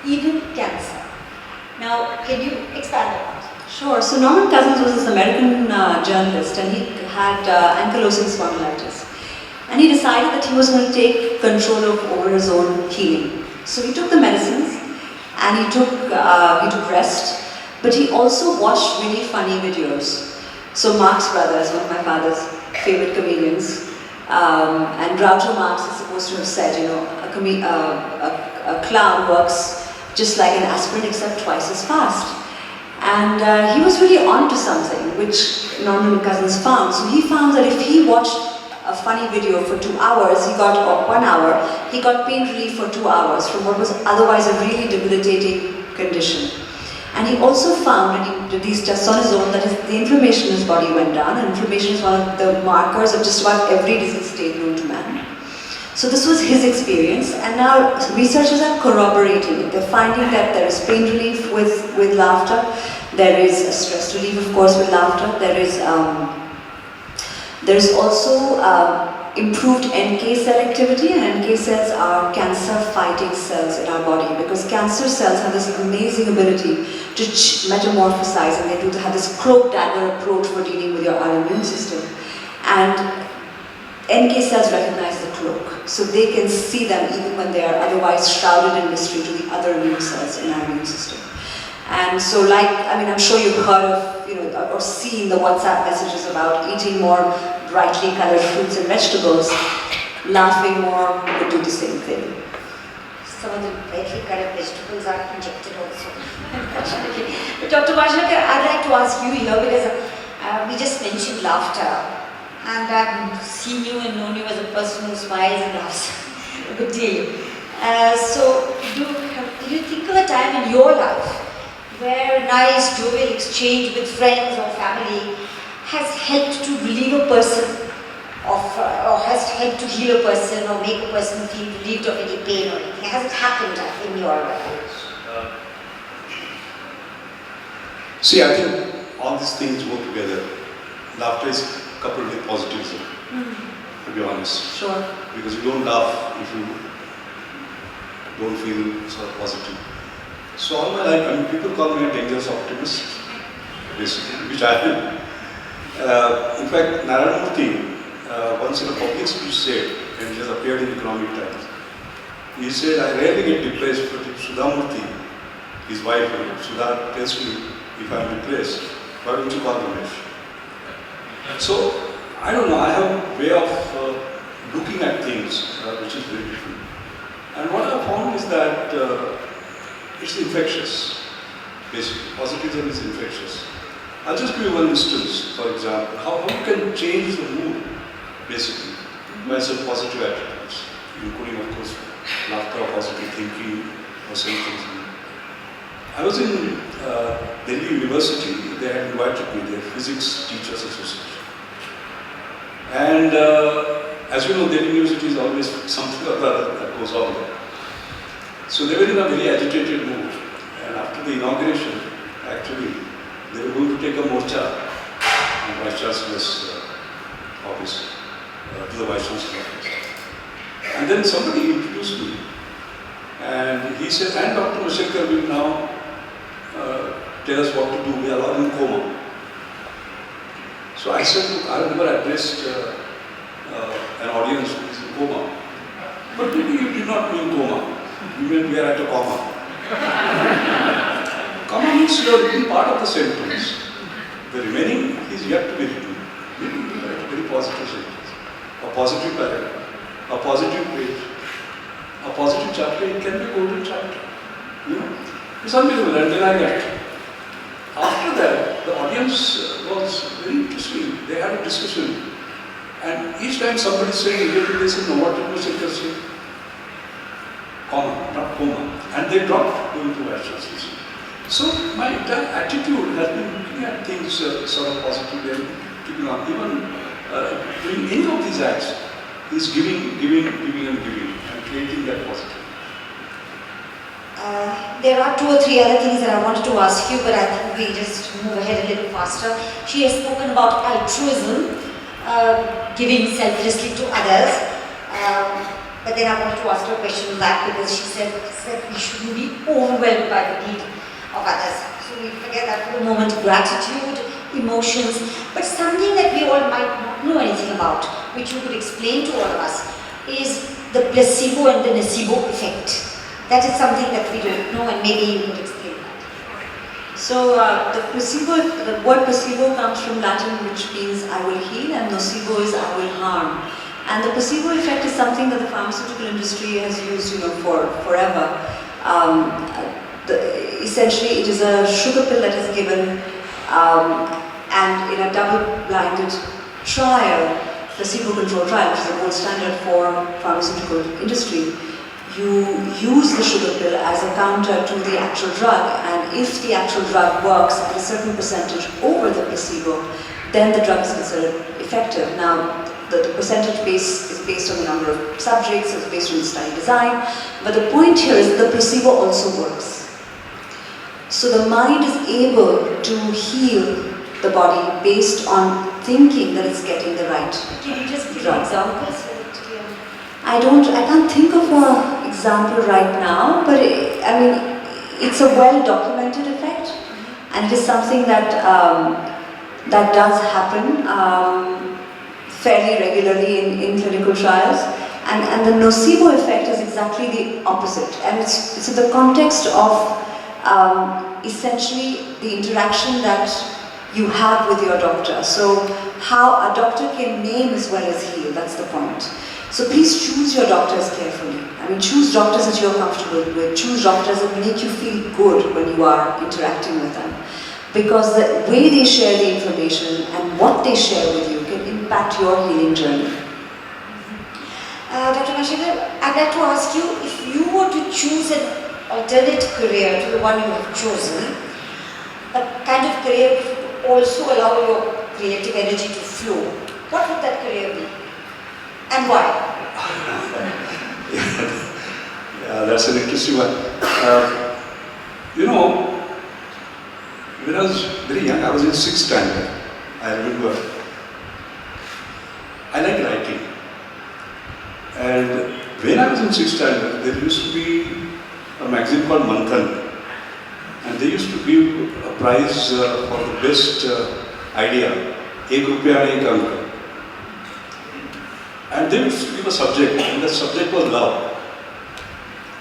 even cancer. Now, can you expand on that? Sure. So Norman Cousins was this American journalist, and he had ankylosing spondylitis. And he decided that he was going to take control over his own healing. So he took the medicines, and he took rest, but he also watched really funny videos. So Marx Brothers, one of my father's favorite comedians, and Groucho Marx is supposed to have said, a clown works just like an aspirin except twice as fast. And he was really onto something, which Norman Cousins found. So he found that if he watched a funny video for 2 hours, or 1 hour, he got pain relief for 2 hours from what was otherwise a really debilitating condition. And he also found, when he did these tests on his own, that the inflammation in his body went down, and inflammation is one of the markers of just about every disease state known to man. So this was his experience, and now researchers are corroborating it. They're finding that there is pain relief with laughter, there is stress relief, of course, with laughter, there is also improved NK cell activity, and NK cells are cancer-fighting cells in our body, because cancer cells have this amazing ability to metamorphosize, and they have this cloak-dagger approach for dealing with our immune system. And NK cells recognize the cloak, so they can see them even when they are otherwise shrouded in mystery to the other immune cells in our immune system. And so, I'm sure you've heard of, or seen the WhatsApp messages about eating more brightly colored fruits and vegetables. Laughing more would do the same thing. Some of the brightly colored vegetables are injected also. But Dr. Mashaikar, I'd like to ask you here, because we just mentioned laughter, and I've seen you and known you as a person who smiles and laughs a good deal. So, did you think of a time in your life where a nice, jovial exchange with friends or family has helped to relieve a person or has helped to heal a person or make a person feel relieved of any pain or anything? Has it happened in your life? See, I think all these things work together. Laughter is coupled with positivism, to be honest. Sure. Because you don't laugh if you don't feel sort of positive. So all my life, people call me a dangerous optimist, basically, which I am. In fact, Narayana Murthy, once in a public speech said, and it has appeared in Economic Times, He said, I rarely get depressed, but if Sudhamurthy, his wife, Sudha tells me, if I am depressed, why don't you call Ramesh? So, I don't know, I have a way of looking at things which is very different. And what I found is that it's infectious, basically. Positivism is infectious. I'll just give you one instance, for example, how you can change the mood, basically, by some positive attitudes, including, of course, laughter or positive thinking or certain things. I was in Delhi University, they had invited me, their Physics Teachers Association. And as you know, Delhi University is always something or other that goes on there. So they were in a very agitated mood. And after the inauguration, actually, they were going to take a morcha in Vice Chancellor's office, to the Vice Chancellor's office. And then somebody introduced me. And he said, and Dr. Mashekar will now tell us what to do. We are all in coma. So I said, look, I have never addressed an audience who is in coma. But maybe you did not mean coma. You meant we are at a comma. Comma means you are written part of the sentence. The remaining is yet to be written. Maybe you write a very positive sentence, a positive paragraph, a positive page, a positive chapter. It can be a golden chapter. You know, it's unbelievable. And then I left. After that, the audience was very interesting. They had a discussion. And each time somebody said, they said, no, what did Mashekar say? Comma, not coma. And they dropped going to Vice Chancellor. So my entire attitude has been looking at things sort of positively and keeping on. Even doing any of these acts is giving and creating that positive. There are 2 or 3 other things that I wanted to ask you, but I think we just move ahead a little faster. She has spoken about altruism, giving selflessly to others. But then I wanted to ask her a question on that, because she said we shouldn't be overwhelmed by the need of others. So we forget that for a moment, gratitude, emotions, but something that we all might not know anything about, which you could explain to all of us, is the placebo and the nocebo effect. That is something that we don't know, and maybe you could explain that. So the word placebo comes from Latin, which means I will heal, and nocebo is I will harm. And the placebo effect is something that the pharmaceutical industry has used, for forever. Essentially, it is a sugar pill that is given, and in a double-blinded trial, placebo-controlled trial, which is the gold standard for pharmaceutical industry, you use the sugar pill as a counter to the actual drug, and if the actual drug works at a certain percentage over the placebo, then the drug is considered effective. Now, the percentage base is based on the number of subjects, it's based on the study design, but the point here is that the placebo also works. So the mind is able to heal the body based on thinking that it's getting the right Can you just give drug. examples? I can't think of an example right now, but it's a well-documented effect, and it is something that that does happen fairly regularly in clinical trials. And the nocebo effect is exactly the opposite, and it's in the context of essentially the interaction that you have with your doctor. So how a doctor can maim as well as heal, that's the point. So please choose your doctors carefully. Choose doctors that you're comfortable with. Choose doctors that make you feel good when you are interacting with them. Because the way they share the information and what they share with you can impact your healing journey. Dr. Mashekar, I'd like to ask you, if you were to choose an alternate career to the one you have chosen, a kind of career which would also allow your creative energy to flow, what would that career be? And why? Yeah, that's an interesting one. When I was very young, I was in 6th standard, I remember. I like writing. And when I was in 6th standard, there used to be a magazine called Manthan. And they used to give a prize for the best idea, Ek Rupya Ek Anka. And they used to give a subject, and the subject was love.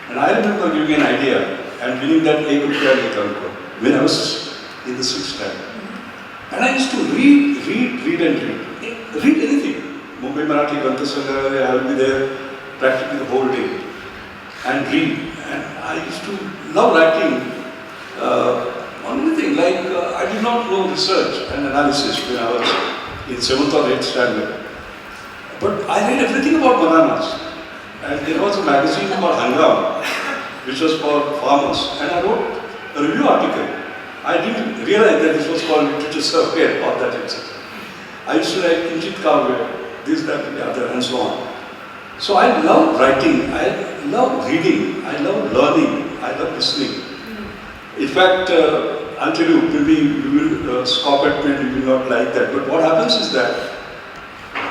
And I remember giving an idea and winning that एक रुपया लेकर को when I was in the 6th standard. And I used to read anything. Mumbai Marathi Granthasangha, I will be there practically the whole day and read. And I used to love writing on anything. Like I did not know research and analysis when I was in 7th or 8th standard. But I read everything about bananas. And there was a magazine called Hangam, which was for farmers. And I wrote a review article. I didn't realize that this was called literature survey or that, etc. I used to write Kinchit Kavya, this, that, the other, and so on. So I love writing, I love reading, I love learning, I love listening. In fact, I'll tell you, maybe you will scoff at me and you will not like that. But what happens is that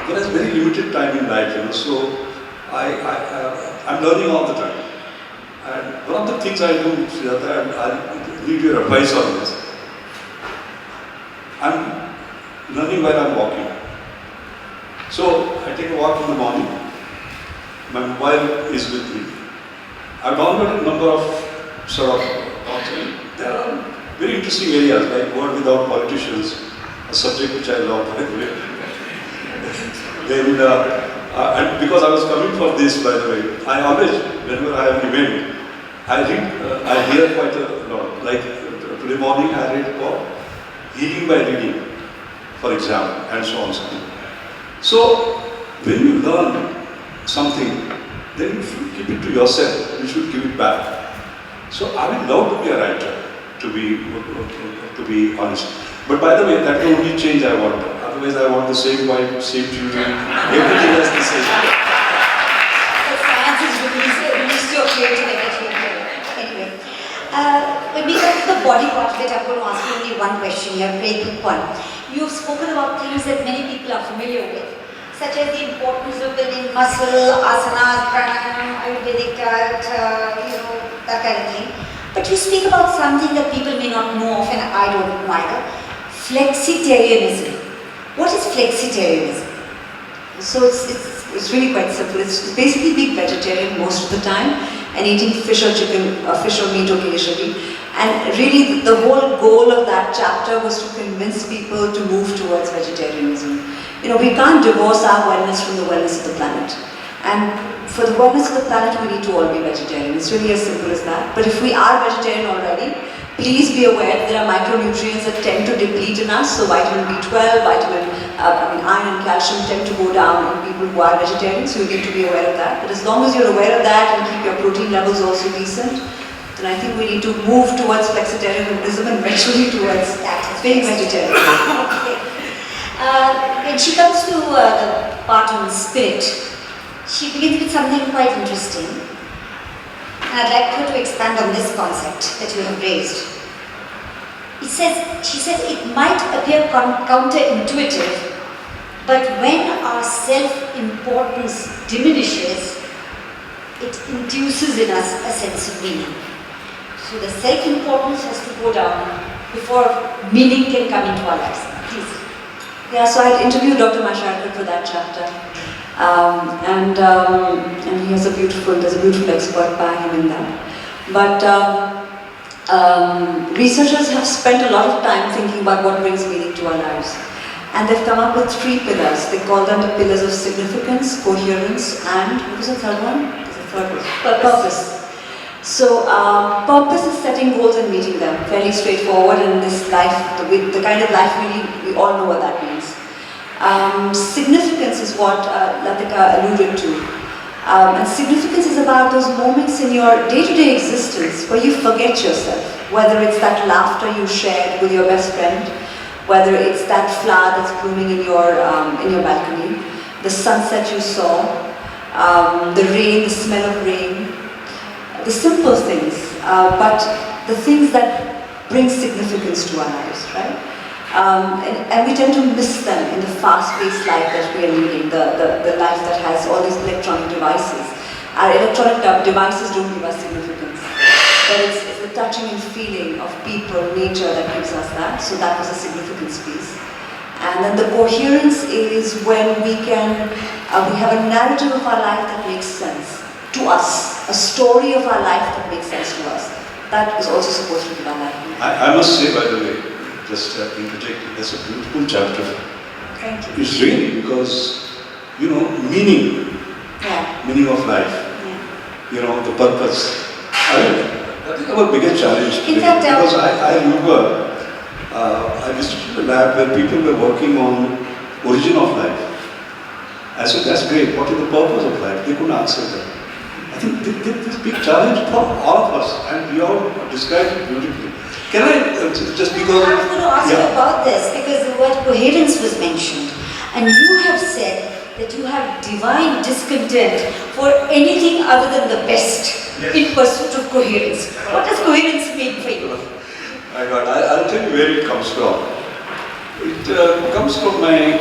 there is very limited time in life, so I'm learning all the time. And one of the things I do, I need your advice on this. I'm learning while I'm walking. So I take a walk in the morning. My mobile is with me. I've downloaded a number of sort of talks. There are very interesting areas like Word Without Politicians, a subject which I love, by the way. Then, and because I was coming for this, by the way, I always, whenever I have an event, I hear quite a lot. Like today morning, I read about healing by reading, for example, and so on and so on. So, when you learn something, then you should keep it to yourself. You should give it back. So, I would love to be a writer, to be honest. But by the way, that's the only change I want. Otherwise, I want the same wife, same children, everything else the same. So science is released your creative energy. Anyway, when we come to the body part of it, I'm going to ask you only one question here, very quick one. You've spoken about things that many people are familiar with, such as the importance of building muscle, asanas, pranayam, Ayurvedic diet, that kind of thing. But you speak about something that people may not know of, and I don't know either. Flexitarianism. What is flexitarianism? So it's really quite simple. It's basically being vegetarian most of the time and eating fish or chicken, fish or meat occasionally. And really the whole goal of that chapter was to convince people to move towards vegetarianism. We can't divorce our wellness from the wellness of the planet. And for the wellness of the planet, we need to all be vegetarian. It's really as simple as that. But if we are vegetarian already, please be aware that there are micronutrients that tend to deplete in us. So vitamin B12, iron and calcium tend to go down in people who are vegetarian. So you need to be aware of that. But as long as you're aware of that and keep your protein levels also decent, then I think we need to move towards flexitarianism and eventually towards being vegetarian. When she comes to the part on spirit, she begins with something quite interesting. And I'd like her to expand on this concept that you have raised. She says, it might appear counterintuitive, but when our self-importance diminishes, it induces in us a sense of meaning. So the self-importance has to go down before meaning can come into our lives. Please. Yeah, so I interviewed Dr. Masharkar for that chapter. And there's a beautiful expert by him in that. But researchers have spent a lot of time thinking about what brings meaning to our lives. And they've come up with 3 pillars. They call them the pillars of significance, coherence, and what was the third one? Purpose. So purpose is setting goals and meeting them. Fairly straightforward in this life, the kind of life we all know what that means. Significance is what Latika alluded to. And significance is about those moments in your day-to-day existence where you forget yourself. Whether it's that laughter you shared with your best friend, whether it's that flower that's blooming in your balcony, the sunset you saw, the rain, the smell of rain, the simple things, but the things that bring significance to our lives, right? And we tend to miss them in the fast-paced life that we are leading, the life that has all these electronic devices. Our electronic devices don't give us significance, but it's the touching and feeling of people, nature that gives us that, so that was a significance piece. And then the coherence is when we have a narrative of our life that makes sense to us, a a story of our life that makes sense to us. That is also supposed to be our life. I must say, by the way, just interject, that's a beautiful chapter. Thank you. It's really because, meaning of life, the purpose. I think our biggest challenge today, because I remember I visited a lab where people were working on origin of life. I said, that's great, what is the purpose of life? They couldn't answer that. I think this big challenge for all of us, and you all described it beautifully. Can I, just because... I was going to ask you about this, because the word coherence was mentioned, and you have said that you have divine discontent for anything other than the best in pursuit of coherence. What does coherence mean for you? My God, I'll tell you where it comes from. It comes from my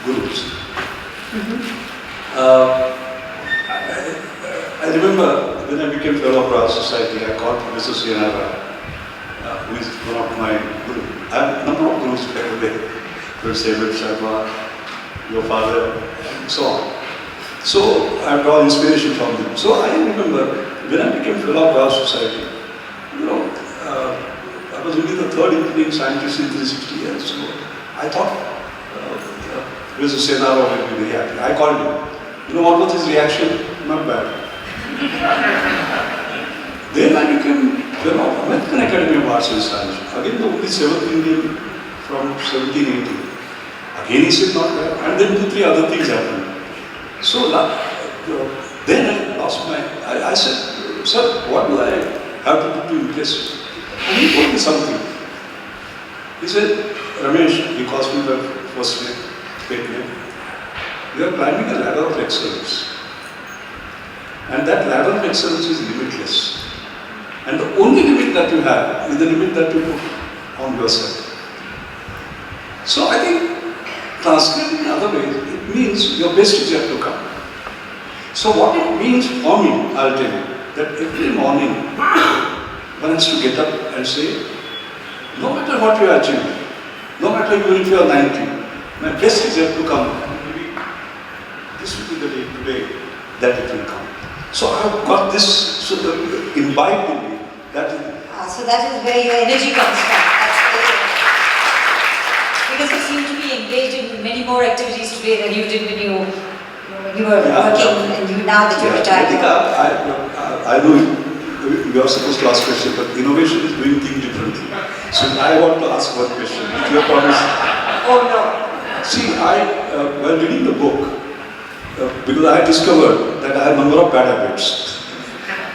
gurus. I remember when I became fellow of Royal Society, I called Professor Sienara, who is one of my gurus. I have a number of gurus today, Professor David Sharma, your father, and so on. So I draw inspiration from them. So I remember when I became fellow of Royal Society, I was only the third engineering scientist in 360 years. So I thought Professor Sienara would be very happy. I called him. You know what was his reaction? Not bad. Then I became fellow of American Academy of Arts and Science. Again, the only seventh Indian from 1780. Again, he said not bad. And then 2-3 other things happened. So then I lost my. I said, sir, what do I have to do to impress you? And he told me something. He said, Ramesh, he calls me by first name, fake name. You are climbing a ladder of excellence. And that ladder of excellence is limitless. And the only limit that you have is the limit that you put on yourself. So I think, translated in other ways, it means your best is yet to come. So what it means for me, I'll tell you, that every morning one has to get up and say, no matter what you achieve, no matter even if you are 90, my best is yet to come. And maybe this will be the day today that it will come. So I have got this imbibed in me. So that is where your energy comes from. That's because you seem to be engaged in many more activities today than you did when you were working and now that you're retired. I know you are supposed to ask questions, but innovation is doing things differently. So I want to ask one question. If you promise. Oh no. See, while reading the book, because I discovered that I have a number of bad habits.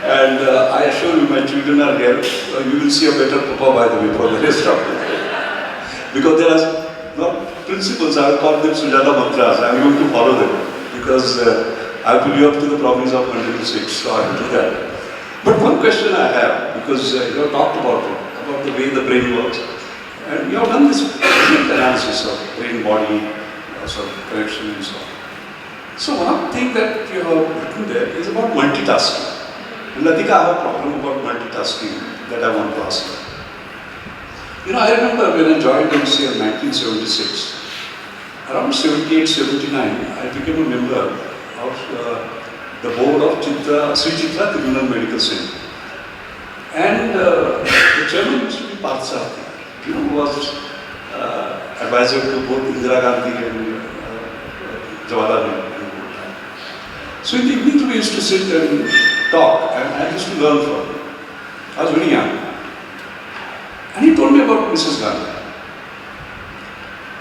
And I assure you, my children are here. You will see a better papa, by the way, for the rest of it. Because there are not principles, I will call them Sujata mantras. I am going to follow them. Because I have to live up to the promise of 106, so I will do that. But one question I have, because you have talked about it, about the way the brain works. And you have done this brilliant analysis of brain-body, sort of connection and so on. So one thing that you have written there is about multitasking. And Latika, I have a problem about multitasking that I want to ask you. I remember when I joined MCA in 1976, around 78, 79, I became a member of the board of Sri Chitra Criminal Medical Center. And the chairman used to be Parthasarathi, who was advisor to both Indira Gandhi and Jawaharlal Nehru. So in the evening we used to sit and talk, and I used to learn from him. I was very young. And he told me about Mrs. Gandhi.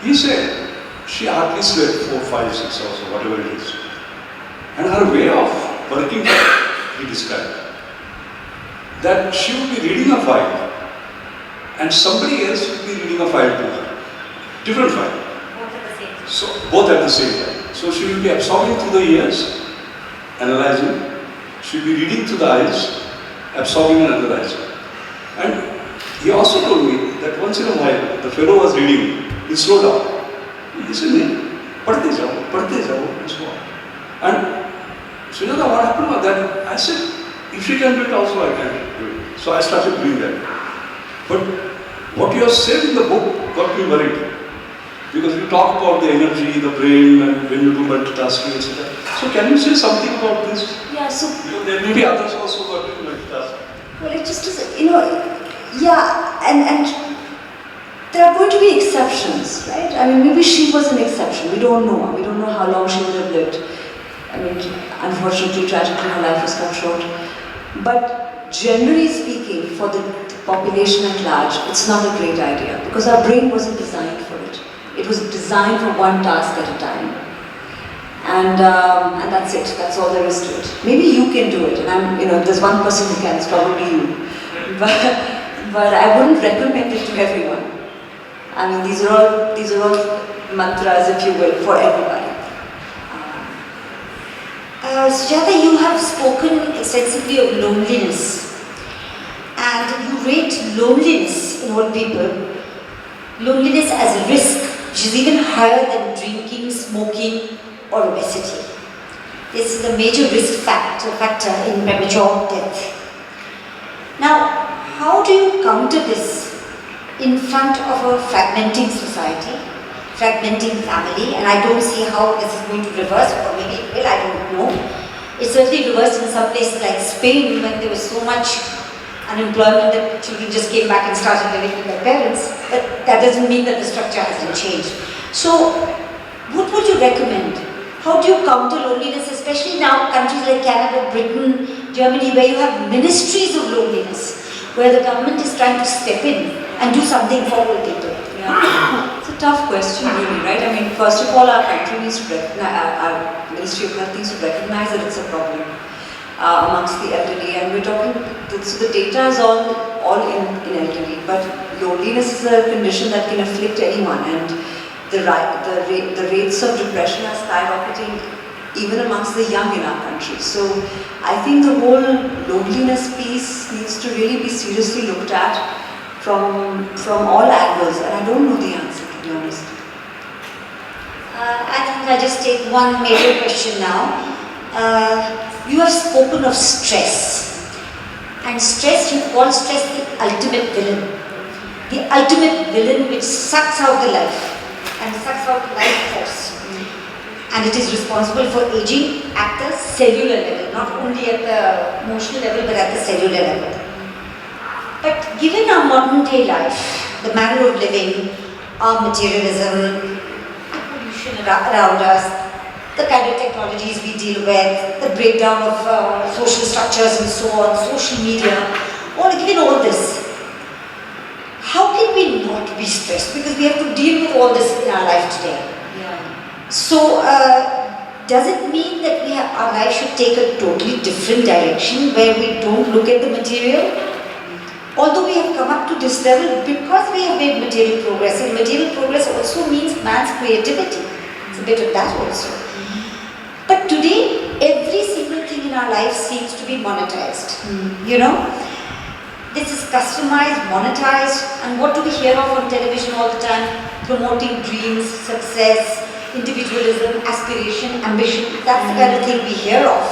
He said she hardly slept 4, 5, 6 hours or whatever it is. And her way of working, he described, that she would be reading a file and somebody else would be reading a file to her. Different file. Both at the same time. So, both at the same time. So she will be absorbing through the ears, analyzing. She will be reading through the eyes, absorbing and analyzing. And he also told me that once in a while, the fellow was reading, he slowed down. He said, "Padhte jao," and so on. And Sujata, what happened was that I said, if she can do it also, I can do it. So I started doing that. But what you have said in the book got me worried. Because you talk about the energy, the brain, and when you do multitasking, etc. So can you say something about this? Yeah, so Because there may be others also who are doing multitasking. well, it just is, yeah, and there are going to be exceptions, right? I mean, maybe she was an exception. We don't know. We don't know how long she would have lived. I mean, unfortunately, tragically, her life was cut short. But generally speaking, for the population at large, it's not a great idea because our brain wasn't designed for it. It was designed for one task at a time. And that's it. That's all there is to it. Maybe you can do it. And if there's one person who can, it's probably you. But I wouldn't recommend it to everyone. I mean, these are all mantras, if you will, for everybody. Sujata, you have spoken extensively of loneliness, and you rate loneliness in all people, loneliness as a risk, which is even higher than drinking, smoking, or obesity. This is a major risk factor in premature death. Now, how do you counter this in front of a fragmenting society, fragmenting family? And I don't see how this is going to reverse, or maybe it will, I don't know. It certainly reversed in some places like Spain when there was so much unemployment that children just came back and started living with their parents. But that doesn't mean that the structure hasn't changed. So, what would you recommend? How do you counter loneliness, especially now countries like Canada, Britain, Germany, where you have ministries of loneliness, where the government is trying to step in and do something for old people? Yeah. It's a tough question, really, right? I mean, first of all, our country needs to recognize, our Ministry of Health needs to recognize that it's a problem amongst the elderly, and we're talking. So the data is all in elderly, but loneliness is a condition that can afflict anyone, and the rates of depression are skyrocketing even amongst the young in our country. So I think the whole loneliness piece needs to really be seriously looked at from all angles, and I don't know the answer, to be honest. I think I'll just take one major question now. You have spoken of stress, and stress, you call stress the ultimate villain. The ultimate villain which sucks out the life and sucks out life force. And it is responsible for aging at the cellular level, not only at the emotional level, but at the cellular level. But given our modern day life, the manner of living, our materialism, the pollution around us, the kind of technologies we deal with, the breakdown of social structures and so on, social media, given all this, how can we not be stressed? Because we have to deal with all this in our life today. Yeah. So, does it mean that our life should take a totally different direction where we don't look at the material? Although we have come up to this level because we have made material progress, and material progress also means man's creativity. It's a bit of that also. But today, every single thing in our life seems to be monetized. This is customized, monetized, and what do we hear of on television all the time? Promoting dreams, success, individualism, aspiration, ambition. That's the kind of thing we hear of.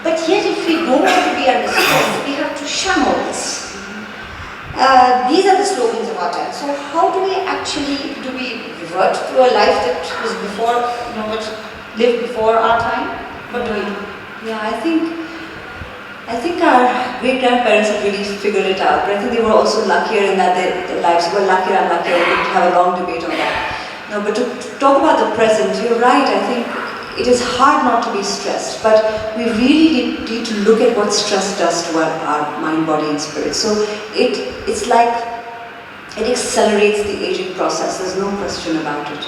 But yet, if we don't want to be under stress, we have to shun all this. These are the slogans of our time. So how do we revert to a life that was before, lived before our time? What do we do? Yeah, I think our great-grandparents have really figured it out, but I think they were also luckier in that their lives were luckier and luckier. We could have a long debate on that. No, but to talk about the present, you're right. I think it is hard not to be stressed, but we really need to look at what stress does to our mind, body, and spirit. So it's like it accelerates the aging process. There's no question about it.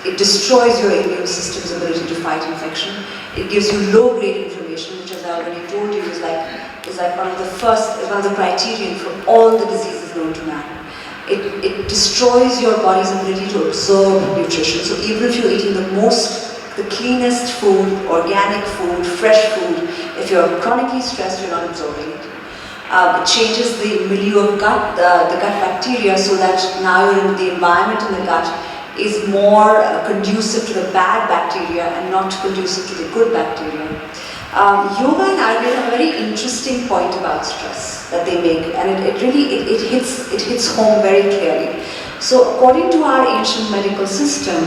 It destroys your immune system's ability to fight infection. It gives you low-grade inflammation, which, as I already told you, is like one of the criterion for all the diseases known to man. It destroys your body's ability to absorb nutrition. So even if you're eating the cleanest food, organic food, fresh food, if you're chronically stressed, you're not absorbing it. It changes the milieu of the gut bacteria, so that now the environment in the gut is more conducive to the bad bacteria and not conducive to the good bacteria. Yoga and Ayurveda have a very interesting point about stress that they make, and it hits home very clearly. So according to our ancient medical system,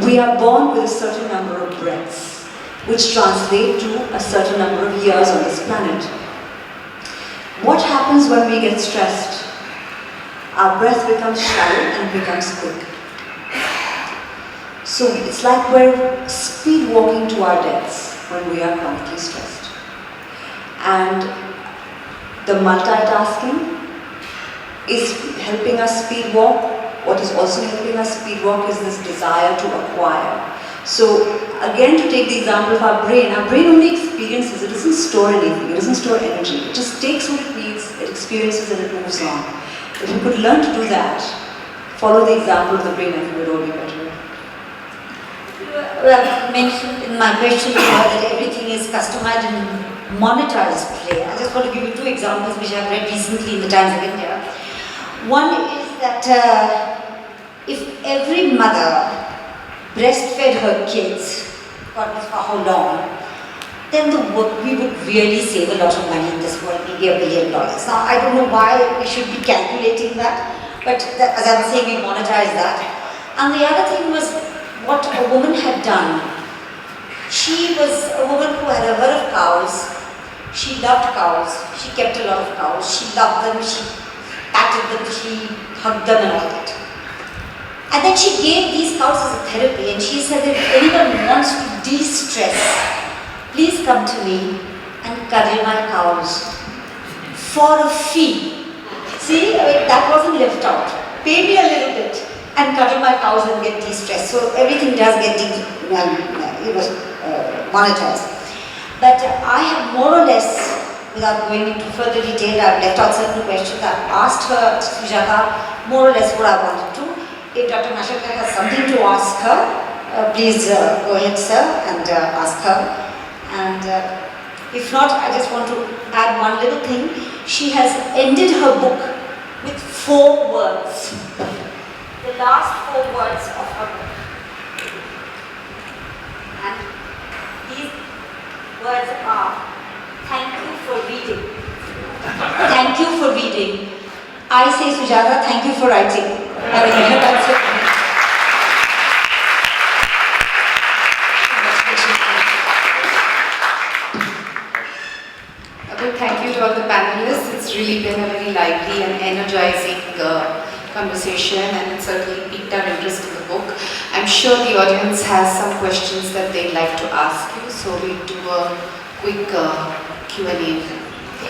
we are born with a certain number of breaths, which translate to a certain number of years on this planet. What happens when we get stressed? Our breath becomes shallow and becomes quick. So it's like we're speed walking to our deaths when we are chronically stressed. And the multitasking is helping us speed walk. What is also helping us speed walk is this desire to acquire. So again, to take the example of our brain only experiences, it doesn't store anything, it doesn't store energy. It just takes what it needs, it experiences and it moves on. If we could learn to do that, follow the example of the brain, I think it would all be better. Well, I mentioned in my question that everything is customized and monetized play. I just want to give you two examples which I've read recently in the Times of India. One is that if every mother breastfed her kids, God knows for how long, then we would really save a lot of money in this world, maybe $1 billion. Now, I don't know why we should be calculating that, but as I'm saying, we monetize that. And the other thing was what a woman had done. She was a woman who had a herd of cows. She loved cows. She kept a lot of cows. She loved them. She patted them. She hugged them and all that. And then she gave these cows as a therapy, and she said, if anyone wants to de-stress, please come to me and cuddle my cows for a fee. See, that wasn't left out. Pay me a little bit and cuddle my cows and get de-stressed. So everything does get monetized. But I have more or less, without going into further detail, I've left out certain questions. I've asked her, Sujata, more or less what I wanted to. If Dr. Mashakar has something to ask her, please go ahead, sir, and ask her. And if not, I just want to add one little thing. She has ended her book with 4 words. The last 4 words of her book. And these words are, thank you for reading. Thank you for reading. I say, Sujata, thank you for writing. I mean, that's it. Well, thank you to all the panelists. It's really been a very lively and energizing conversation, and it certainly piqued our interest in the book. I'm sure the audience has some questions that they'd like to ask you, so we'll do a quick Q&A.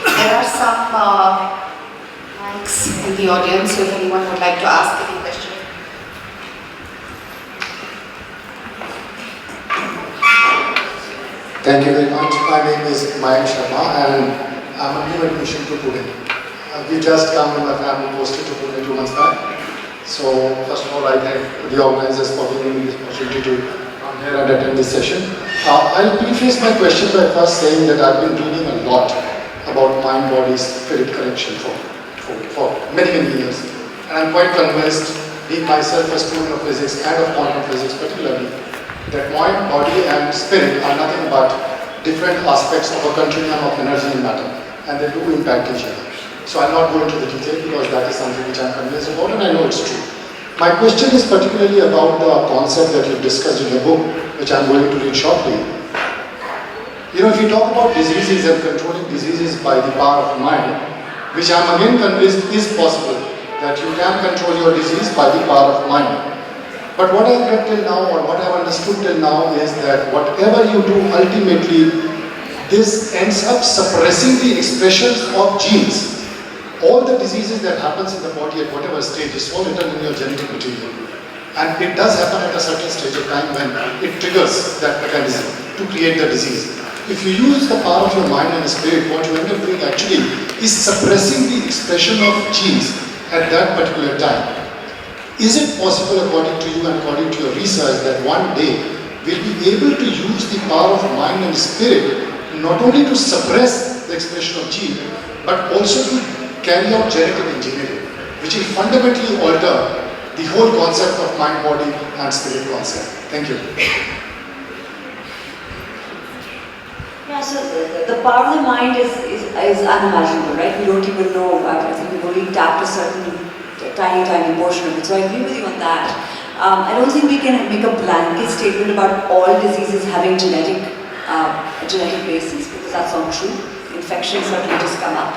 There are some mics in the audience, so if anyone would like to ask any question. Thank you very much. My name is Mayank Sharma and I'm a new admission to Pune. We just come in my family posted to Pune 2 months back. So first of all, I thank the organizers for giving me this opportunity to come here and attend this session. I'll preface my question by first saying that I've been reading a lot about mind-body spirit connection for many years. And I'm quite convinced, being myself a student of physics and of quantum physics particularly, that mind, body and spirit are nothing but different aspects of a continuum of energy and matter, and they do impact each other. So I'll not go into the detail because that is something which I'm convinced about and I know it's true. My question is particularly about the concept that you've discussed in your book, which I'm going to read shortly. You know, if you talk about diseases and controlling diseases by the power of mind, which I'm again convinced is possible, that you can control your disease by the power of mind. But what I've read till now, or what I've understood till now, is that whatever you do, ultimately, this ends up suppressing the expressions of genes. All the diseases that happens in the body at whatever stage is all written in your genetic material. And it does happen at a certain stage of time when it triggers that mechanism to create the disease. If you use the power of your mind and spirit, what you end up doing actually is suppressing the expression of genes at that particular time. Is it possible, according to you and according to your research, that one day we'll be able to use the power of mind and spirit not only to suppress the expression of gene, but also to carry out genetic engineering, which will fundamentally alter the whole concept of mind, body and spirit concept? Thank you. Yeah, so the power of the mind is unimaginable, right? We don't even know. I think we've only touched tiny, tiny portion of it. So I agree with you on that. I don't think we can make a blanket statement about all diseases having genetic basis, because that's not true. Infections certainly just come up.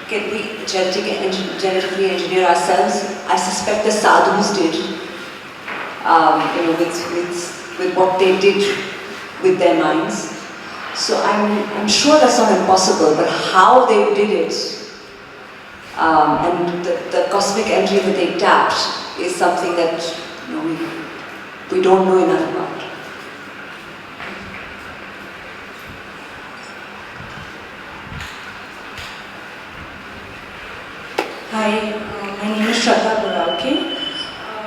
Can we genetically engineer ourselves? I suspect the sadhus did. With what they did with their minds. So I'm sure that's not impossible, but how they did it and the cosmic entry that they tapped is something that we don't know enough about. Hi, my name is Shraddha Buralke.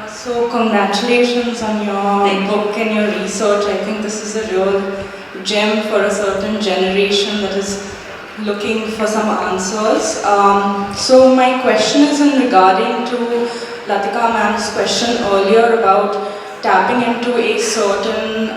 So congratulations on your book and your research. I think this is a real gem for a certain generation that is looking for some answers. So my question is in regarding to Latika ma'am's question earlier about tapping into a certain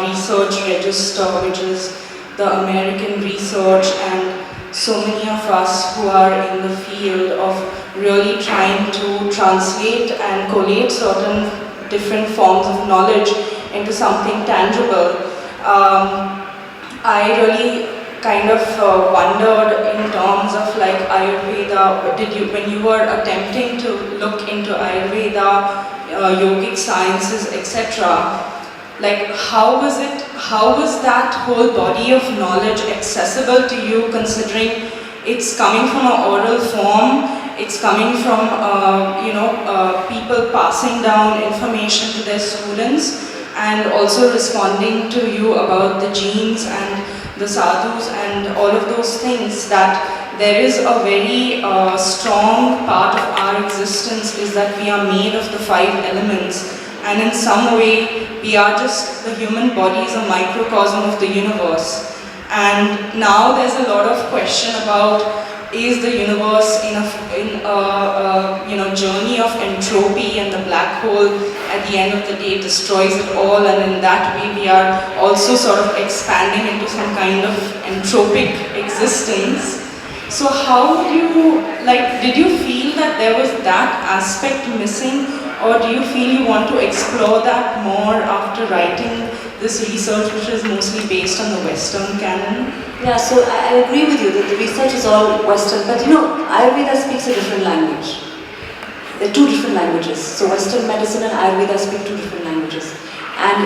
research register, which is the American research, and so many of us who are in the field of really trying to translate and collate certain different forms of knowledge into something tangible. I really kind of wondered in terms of like Ayurveda, when you were attempting to look into Ayurveda, yogic sciences, etc., like how was that whole body of knowledge accessible to you, considering it's coming from an oral form, it's coming from people passing down information to their students and also responding to you about the genes and the sadhus and all of those things, that there is a very strong part of our existence is that we are made of the 5 elements, and in some way we are just, the human body is a microcosm of the universe. And now there's a lot of question about, is the universe in a journey of entropy, and the black hole at the end of the day destroys it all, and in that way we are also sort of expanding into some kind of entropic existence. So how would you, did you feel that there was that aspect missing, or do you feel you want to explore that more after writing this research, which is mostly based on the Western canon? Yeah, so I agree with you that the research is all Western, but Ayurveda speaks a different language. There are 2 different languages. So Western medicine and Ayurveda speak 2 different languages. And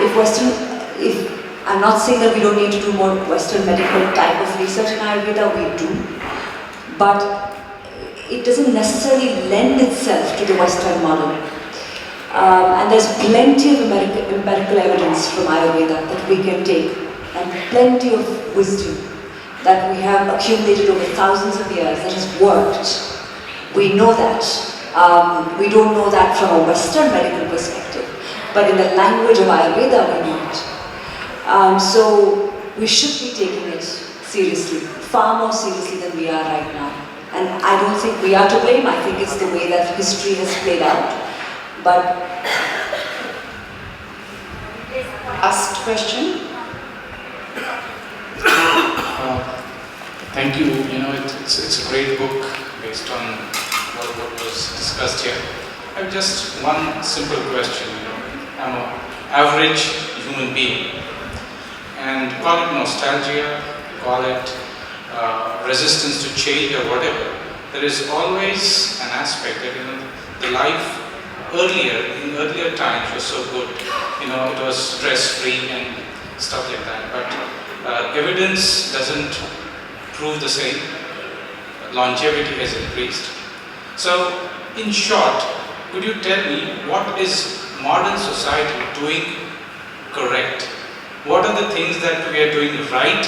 I'm not saying that we don't need to do more Western medical type of research in Ayurveda, we do. But it doesn't necessarily lend itself to the Western model. And there's plenty of empirical evidence from Ayurveda that we can take, and plenty of wisdom that we have accumulated over thousands of years that has worked. We know that. We don't know that from a Western medical perspective, but in the language of Ayurveda we know it. So we should be taking it seriously, far more seriously than we are right now. And I don't think we are to blame. I think it's the way that history has played out. But last question. Thank you. It's a great book based on what was discussed here. I have just one simple question. I'm an average human being, and call it nostalgia, call it resistance to change or whatever. There is always an aspect that the life in earlier times was so good. It was stress-free and stuff like that. But evidence doesn't prove the same. Longevity has increased. So, in short, could you tell me what is modern society doing correct? What are the things that we are doing right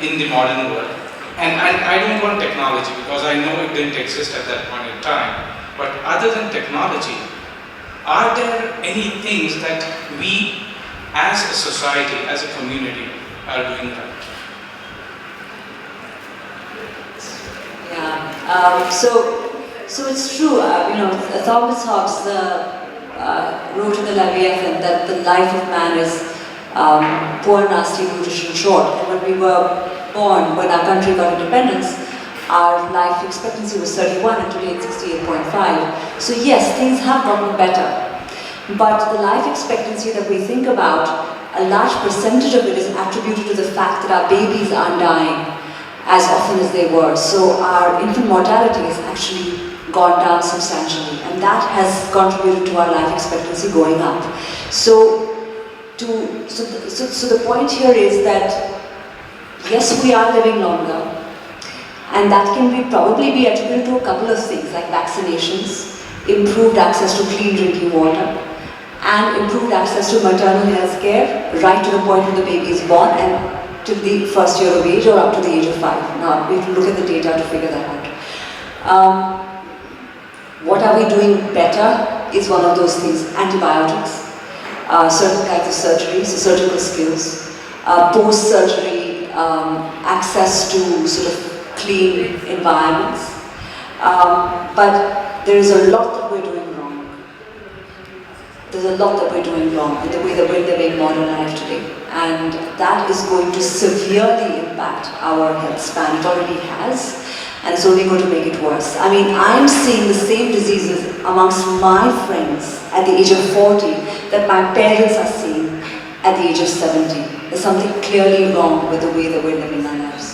in the modern world? And I don't want technology, because I know it didn't exist at that point in time. But other than technology, are there any things that we as a society, as a community, are doing right? yeah, so it's true. Thomas Hobbes wrote in the Leviathan that the life of man is poor, nasty, brutish, and short. And when we were born, when our country got independence, our life expectancy was 31 and today it's 68.5. So yes, things have gotten better. But the life expectancy that we think about, a large percentage of it is attributed to the fact that our babies aren't dying as often as they were. So our infant mortality has actually gone down substantially, and that has contributed to our life expectancy going up. So the point here is that yes, we are living longer, and that can probably be attributed to a couple of things like vaccinations, improved access to clean drinking water, and improved access to maternal health care right to the point when the baby is born and till the first year of age or up to the age of 5. Now, we have to look at the data to figure that out. What are we doing better is one of those things. Antibiotics, certain kinds of surgery, so surgical skills, post-surgery access to sort of clean environments. But there is a lot that we're doing wrong. There's a lot that we're doing wrong in the way that we're living modern life today. And that is going to severely impact our health span. It already has, and it's only going to make it worse. I mean, I'm seeing the same diseases amongst my friends at the age of 40 that my parents are seeing at the age of 70. There's something clearly wrong with the way that we're living our lives.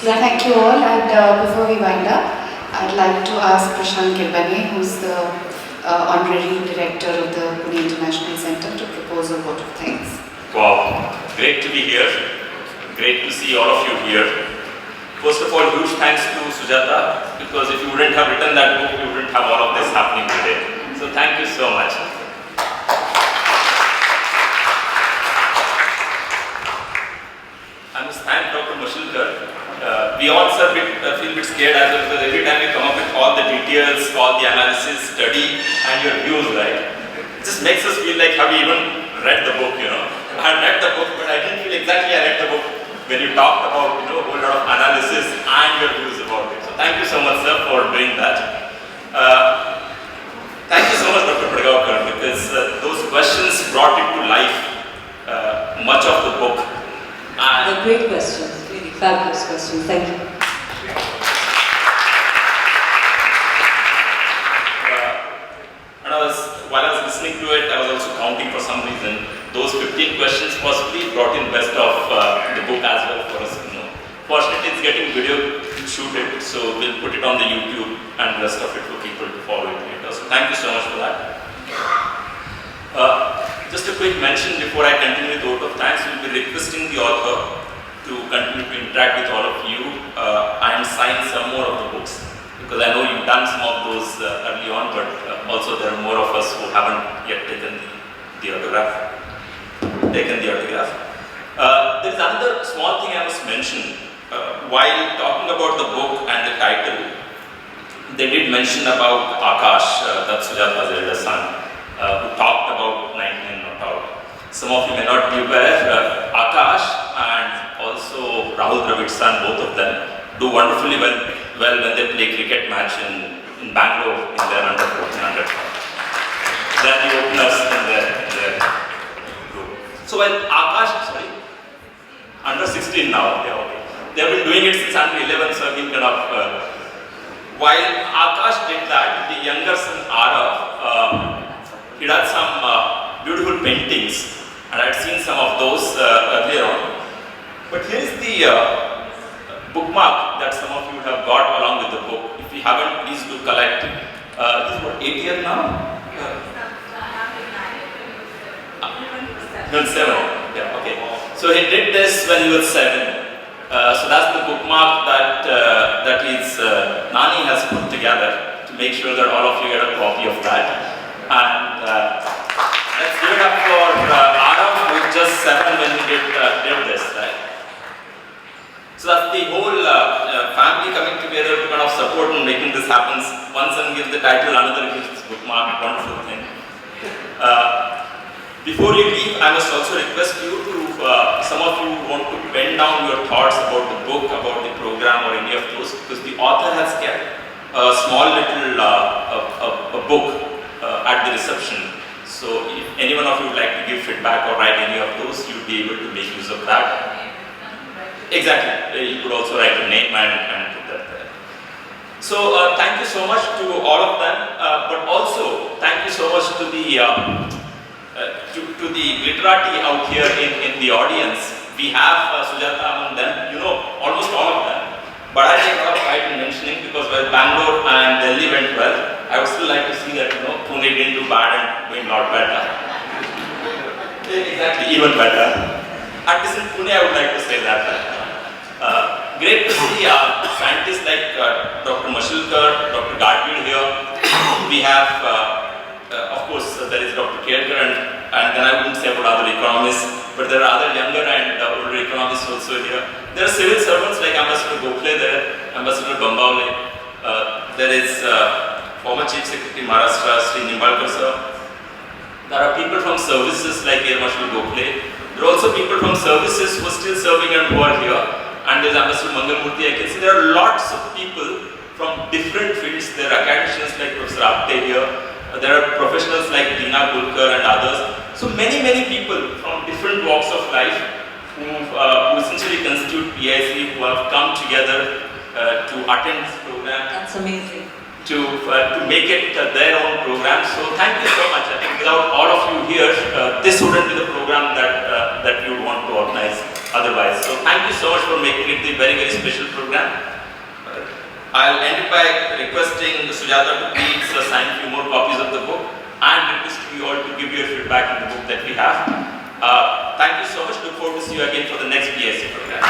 Yeah, thank you all. And before we wind up, I'd like to ask Prashant Kilbane, who's the Honorary Director of the Pune International Center, to propose a vote of thanks. Wow, great to be here. Great to see all of you here. First of all, huge thanks to Sujata, because if you wouldn't have written that book, you wouldn't have all of this happening today. So thank you so much. I must thank Dr. Mashilkar. We all feel a bit scared as well, because every time you come up with all the details, all the analysis, study, and your views, right? It just makes us feel like, have we even read the book, you know? I read the book, but I didn't feel exactly I read the book when you talked about, you know, a whole lot of analysis and your views about it. So thank you so much, sir, for doing that. Thank you so much, Dr. Padgaonkar, because those questions brought it to life, much of the book. They're great questions, really fabulous questions. Thank you. While I was listening to it, I was also counting for some reason. Those 15 questions possibly brought in best of the book as well for us to know. Fortunately, it's getting video to shoot it, so we'll put it on the YouTube and rest of it for people to follow it later. So thank you so much for that. Just a quick mention before I continue with the vote of thanks. We'll be requesting the author to continue to interact with all of you and sign some more of the books, because I know you've done some of those early on, but also there are more of us who haven't yet taken the autograph. There's another small thing I must mention. While talking about the book and the title, they did mention about Akash, that's Sujata's elder son, who talked about 19 not out. Some of you may not be aware, Akash and also Rahul Dravid's son, both of them, do wonderfully well when they play cricket match in Bangalore in their under 1400. They are the openers in their group. So when Akash, under 16 now, they have been doing it since under 11, so I've been kind of, while Akash did that, the younger son Arav, he did some beautiful paintings, and I had seen some of those earlier on. But here is the bookmark that some of you would have got along with the book. If you haven't, please do collect. This is what, 8 years now? 7. Yeah, okay. So he did this when he was 7. So that's the bookmark that his Nani has put together to make sure that all of you get a copy of that. And let's give it up for Arav, who was just 7 when he did this, right? So that's the whole family coming together to kind of support and making this happen. One son gives the title, another gives this bookmark, wonderful thing. Before you leave, I must also request you to, some of you want to pen down your thoughts about the book, about the program or any of those, because the author has kept a small little a book at the reception. So if any one of you would like to give feedback or write any of those, you'll be able to make use of that. Exactly. You could also write a name and put that there. So thank you so much to all of them, but also thank you so much to the literati out here in the audience. We have Sujata among them, you know, almost all of them. But I take a lot of pride in mentioning because while Bangalore and Delhi went well, I would still like to see that, you know, Pune didn't do bad and doing not better. Exactly, even better. At least in Pune, I would like to say that. Great to see scientists like Dr. Mashilkar, Dr. Gadgil here. We have, of course, there is Dr. Kerkar and then I wouldn't say about other economists, but there are other younger and older economists also here. There are civil servants like Ambassador Gokhale there, Ambassador Bambaule. There is former Chief Secretary Maharashtra, Sri Nimbalkar sir. There are people from services like Air Marshal Gokhale. There are also people from services who are still serving and who are here. And there is Ambassador Mangalmurthy. I can see there are lots of people from different fields. There are academicians like Professor Apte here. There are professionals like Dina Gulkar and others. So many people from different walks of life who essentially constitute PIC, who have come together to attend this program. That's amazing. To make it their own program. So thank you so much. I think without all of you here, this wouldn't be the program that you would want to organize otherwise. So thank you so much for making it the very special program. I'll end it by requesting Sujata to please sign a few more copies of the book and requesting you all to give your feedback on the book that we have. Thank you so much. Look forward to see you again for the next PIC program.